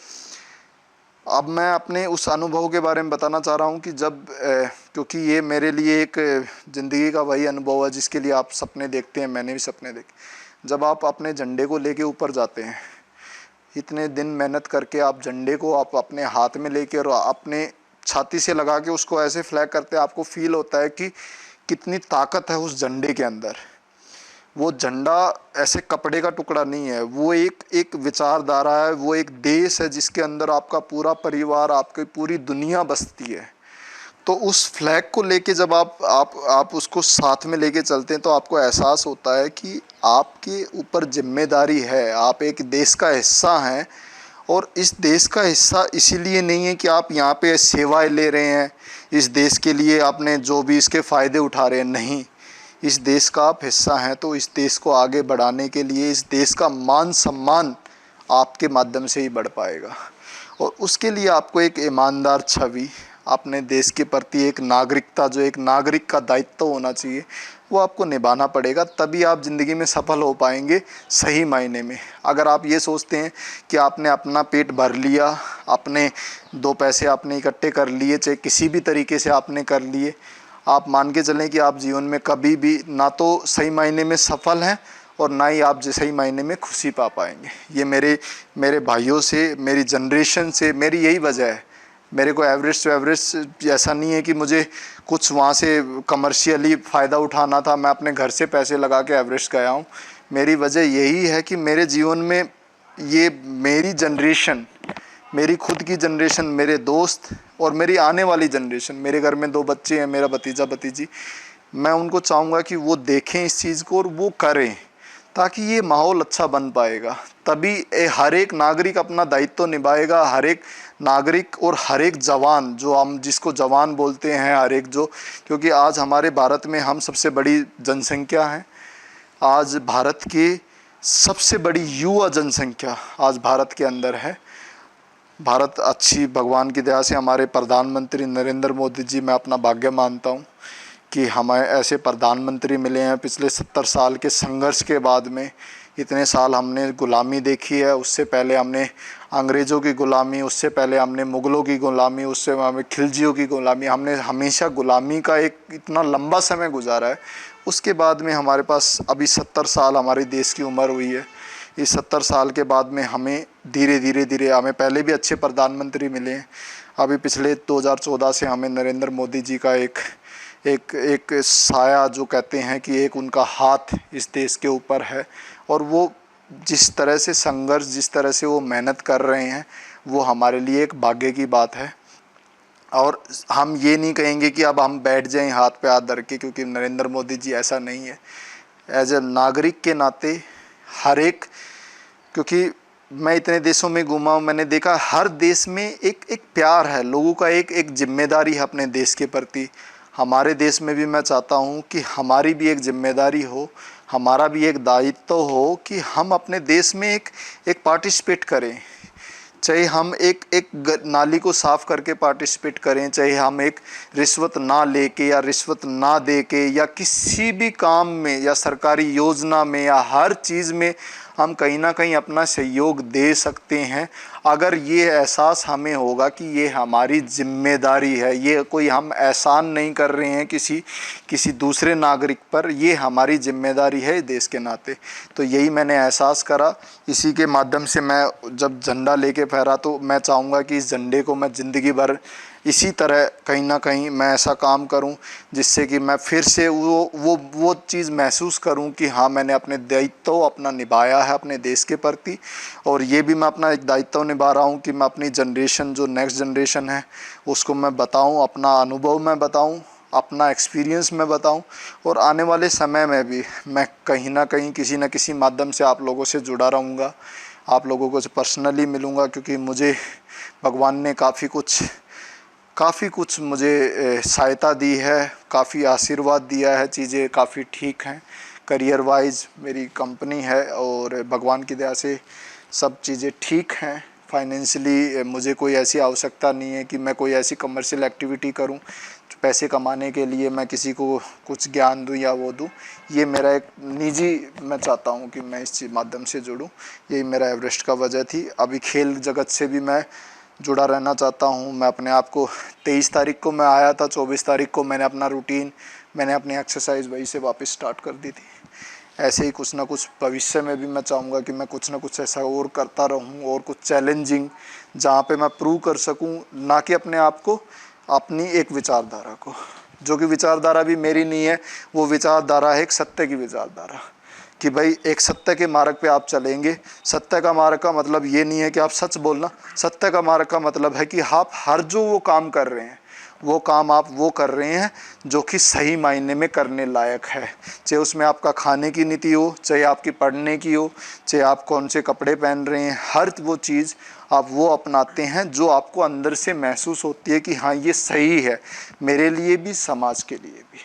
अब मैं अपने उस अनुभव के बारे में बताना चाह रहा हूँ कि जब क्योंकि ये मेरे लिए एक ज़िंदगी का वही अनुभव है जिसके लिए आप सपने देखते हैं, मैंने भी सपने देखे। जब आप अपने झंडे को लेके ऊपर जाते हैं, इतने दिन मेहनत करके आप झंडे को आप अपने हाथ में लेके और अपने छाती से लगा के उसको ऐसे फ्लैग करते हैं, आपको फील होता है कि कितनी ताकत है उस झंडे के अंदर। वो झंडा ऐसे कपड़े का टुकड़ा नहीं है, वो एक विचारधारा है, वो एक देश है जिसके अंदर आपका पूरा परिवार, आपकी पूरी दुनिया बसती है। तो उस फ्लैग को लेके जब आप उसको साथ में लेके चलते हैं तो आपको एहसास होता है कि आपके ऊपर जिम्मेदारी है, आप एक देश का हिस्सा हैं। और इस देश का हिस्सा इसीलिए नहीं है कि आप यहाँ पे सेवाएं ले रहे हैं, इस देश के लिए आपने जो भी इसके फ़ायदे उठा रहे हैं, नहीं। इस देश का आप हिस्सा हैं, तो इस देश को आगे बढ़ाने के लिए, इस देश का मान सम्मान आपके माध्यम से ही बढ़ पाएगा। और उसके लिए आपको एक ईमानदार छवि, अपने देश के प्रति एक नागरिकता, जो एक नागरिक का दायित्व होना चाहिए, वो आपको निभाना पड़ेगा। तभी आप ज़िंदगी में सफल हो पाएंगे सही मायने में। अगर आप ये सोचते हैं कि आपने अपना पेट भर लिया, अपने 2 पैसे आपने इकट्ठे कर लिए, चाहे किसी भी तरीके से आपने कर लिए, आप मान के चलें कि आप जीवन में कभी भी ना तो सही मायने में सफल हैं और ना ही आप सही मायने में खुशी पा पाएंगे। ये मेरे भाइयों से, मेरी जनरेशन से, मेरी यही वजह है। मेरे को एवरेज टू एवरेज ऐसा नहीं है कि मुझे कुछ वहाँ से कमर्शियली फ़ायदा उठाना था, मैं अपने घर से पैसे लगा के एवरेज गया हूँ। मेरी वजह यही है कि मेरे जीवन में ये मेरी जनरेशन, मेरी खुद की जनरेशन, मेरे दोस्त और मेरी आने वाली जनरेशन, मेरे घर में 2 बच्चे हैं, मेरा भतीजा भतीजी, मैं उनको चाहूँगा कि वो देखें इस चीज़ को और वो करें, ताकि ये माहौल अच्छा बन पाएगा। तभी हर एक नागरिक अपना दायित्व निभाएगा। हर एक नागरिक और हर एक जवान, जो हम जिसको जवान बोलते हैं, हर एक जो, क्योंकि आज हमारे भारत में हम सबसे बड़ी जनसंख्या हैं। आज भारत की सबसे बड़ी युवा जनसंख्या आज भारत के अंदर है। भारत अच्छी, भगवान की दया से हमारे प्रधानमंत्री नरेंद्र मोदी जी, मैं अपना भाग्य मानता हूँ कि हमें ऐसे प्रधानमंत्री मिले हैं। पिछले 70 साल के संघर्ष के बाद में, इतने साल हमने गुलामी देखी है, उससे पहले हमने अंग्रेज़ों की गुलामी, उससे पहले हमने मुग़लों की गुलामी, उससे हमें खिलजियों की गुलामी, हमने हमेशा गुलामी का एक इतना लंबा समय गुजारा है। उसके बाद में हमारे पास अभी 70 साल हमारे देश की उम्र हुई है। इस 70 साल के बाद में हमें धीरे धीरे हमें पहले भी अच्छे प्रधानमंत्री मिले हैं। अभी पिछले 2014 से हमें नरेंद्र मोदी जी का एक साया, जो कहते हैं कि एक उनका हाथ इस देश के ऊपर है। और वो जिस तरह से संघर्ष, जिस तरह से वो मेहनत कर रहे हैं, वो हमारे लिए एक भाग्य की बात है। और हम ये नहीं कहेंगे कि अब हम बैठ जाएं हाथ पे हाथ धर के, क्योंकि नरेंद्र मोदी जी ऐसा नहीं है। एज ए नागरिक के नाते हर एक, क्योंकि मैं इतने देशों में घूमा हूँ, मैंने देखा हर देश में एक प्यार है लोगों का, एक जिम्मेदारी है अपने देश के प्रति। हमारे देश में भी मैं चाहता हूँ कि हमारी भी एक जिम्मेदारी हो, हमारा भी एक दायित्व हो कि हम अपने देश में एक पार्टिसिपेट करें। चाहे हम एक नाली को साफ़ करके पार्टिसिपेट करें, चाहे हम एक रिश्वत ना लेके या रिश्वत ना दे के, या किसी भी काम में या सरकारी योजना में या हर चीज़ में हम कहीं ना कहीं अपना सहयोग दे सकते हैं। अगर ये एहसास हमें होगा कि ये हमारी जिम्मेदारी है, ये कोई हम एहसान नहीं कर रहे हैं किसी दूसरे नागरिक पर, ये हमारी जिम्मेदारी है देश के नाते। तो यही मैंने एहसास करा। इसी के माध्यम से मैं जब झंडा लेके फहरा, तो मैं चाहूँगा कि इस झंडे को मैं ज़िंदगी भर इसी तरह कहीं ना कहीं मैं ऐसा काम करूं, जिससे कि मैं फिर से वो चीज़ महसूस करूं कि हाँ, मैंने अपने दायित्व अपना निभाया है अपने देश के प्रति। और ये भी मैं अपना एक दायित्व निभा रहा हूं कि मैं अपनी जनरेशन, जो नेक्स्ट जनरेशन है, उसको मैं बताऊं, अपना अनुभव मैं बताऊं, अपना एक्सपीरियंस मैं बताऊं। और आने वाले समय में भी मैं कहीं ना कहीं किसी न किसी माध्यम से आप लोगों से जुड़ा रहूँगा, आप लोगों को पर्सनली मिलूँगा, क्योंकि मुझे भगवान ने काफ़ी कुछ मुझे सहायता दी है, काफ़ी आशीर्वाद दिया है, चीज़ें काफ़ी ठीक हैं। करियर वाइज मेरी कंपनी है और भगवान की दया से सब चीज़ें ठीक हैं। फाइनेंशियली मुझे कोई ऐसी आवश्यकता नहीं है कि मैं कोई ऐसी कमर्शियल एक्टिविटी करूं, पैसे कमाने के लिए मैं किसी को कुछ ज्ञान दूं या वो दूं। ये मेरा एक निजी, मैं चाहता हूं कि मैं इस चीज़ माध्यम से जुड़ूं। यही मेरा एवरेस्ट का वजह थी। अभी खेल जगत से भी मैं जुड़ा रहना चाहता हूं। मैं अपने आप को 23 तारीख को मैं आया था, 24 तारीख को मैंने अपना रूटीन, मैंने अपनी एक्सरसाइज वहीं से वापस स्टार्ट कर दी थी। ऐसे ही कुछ ना कुछ भविष्य में भी मैं चाहूँगा कि मैं कुछ ना कुछ ऐसा और करता रहूँ, और कुछ चैलेंजिंग, जहाँ पे मैं प्रूव कर सकूँ, ना कि अपने आप को, अपनी एक विचारधारा को, जो कि विचारधारा भी मेरी नहीं है, वो विचारधारा है एक सत्य की विचारधारा, कि भाई एक सत्य के मार्ग पे आप चलेंगे। सत्य का मार्ग का मतलब ये नहीं है कि आप सच बोलना, सत्य का मार्ग का मतलब है कि आप हर जो वो काम कर रहे हैं, वो काम आप वो कर रहे हैं जो कि सही मायने में करने लायक है। चाहे उसमें आपका खाने की नीति हो, चाहे आपकी पढ़ने की हो, चाहे आप कौन से कपड़े पहन रहे हैं, हर वो चीज़ आप वो अपनाते हैं जो आपको अंदर से महसूस होती है कि हाँ, ये सही है मेरे लिए भी, समाज के लिए भी।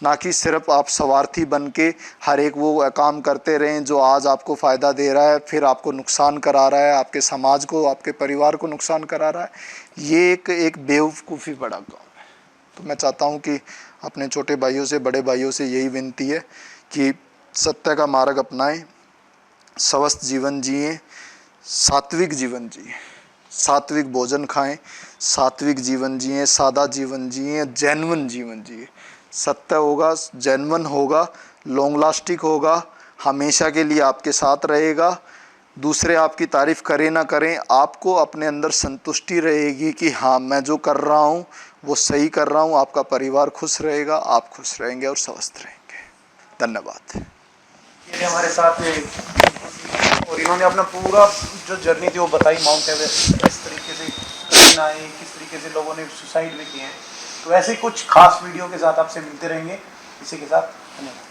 ना कि सिर्फ आप स्वार्थी बन के हर एक वो काम करते रहें जो आज आपको फ़ायदा दे रहा है, फिर आपको नुकसान करा रहा है, आपके समाज को, आपके परिवार को नुकसान करा रहा है। ये एक बेवकूफ़ी बड़ा काम है। तो मैं चाहता हूँ कि अपने छोटे भाइयों से, बड़े भाइयों से यही विनती है कि सत्य का मार्ग अपनाएं, स्वस्थ जीवन जिएं, सात्विक जीवन जिएं। सात्विक भोजन खाएं, सात्विक जीवन जिएं, सादा जीवन जिएं, जेन्युइन जीवन जिए। सत्य होगा, जेन्युइन होगा, लॉन्ग लास्टिंग होगा, हमेशा के लिए आपके साथ रहेगा। दूसरे आपकी तारीफ़ करें ना करें, आपको अपने अंदर संतुष्टि रहेगी कि हाँ मैं जो कर रहा हूँ वो सही कर रहा हूँ। आपका परिवार खुश रहेगा, आप खुश रहेंगे और स्वस्थ रहेंगे। धन्यवाद। ये हमारे साथ है और इन्होंने अपना पूरा जो जर्नी थी वो बताई माउंट एवरेस्ट, किस तरीके से कठिनाई, किस तरीके से लोगों ने सुसाइड भी किए हैं। तो ऐसे ही कुछ खास वीडियो के साथ आपसे मिलते रहेंगे। इसी के साथ धन्यवाद।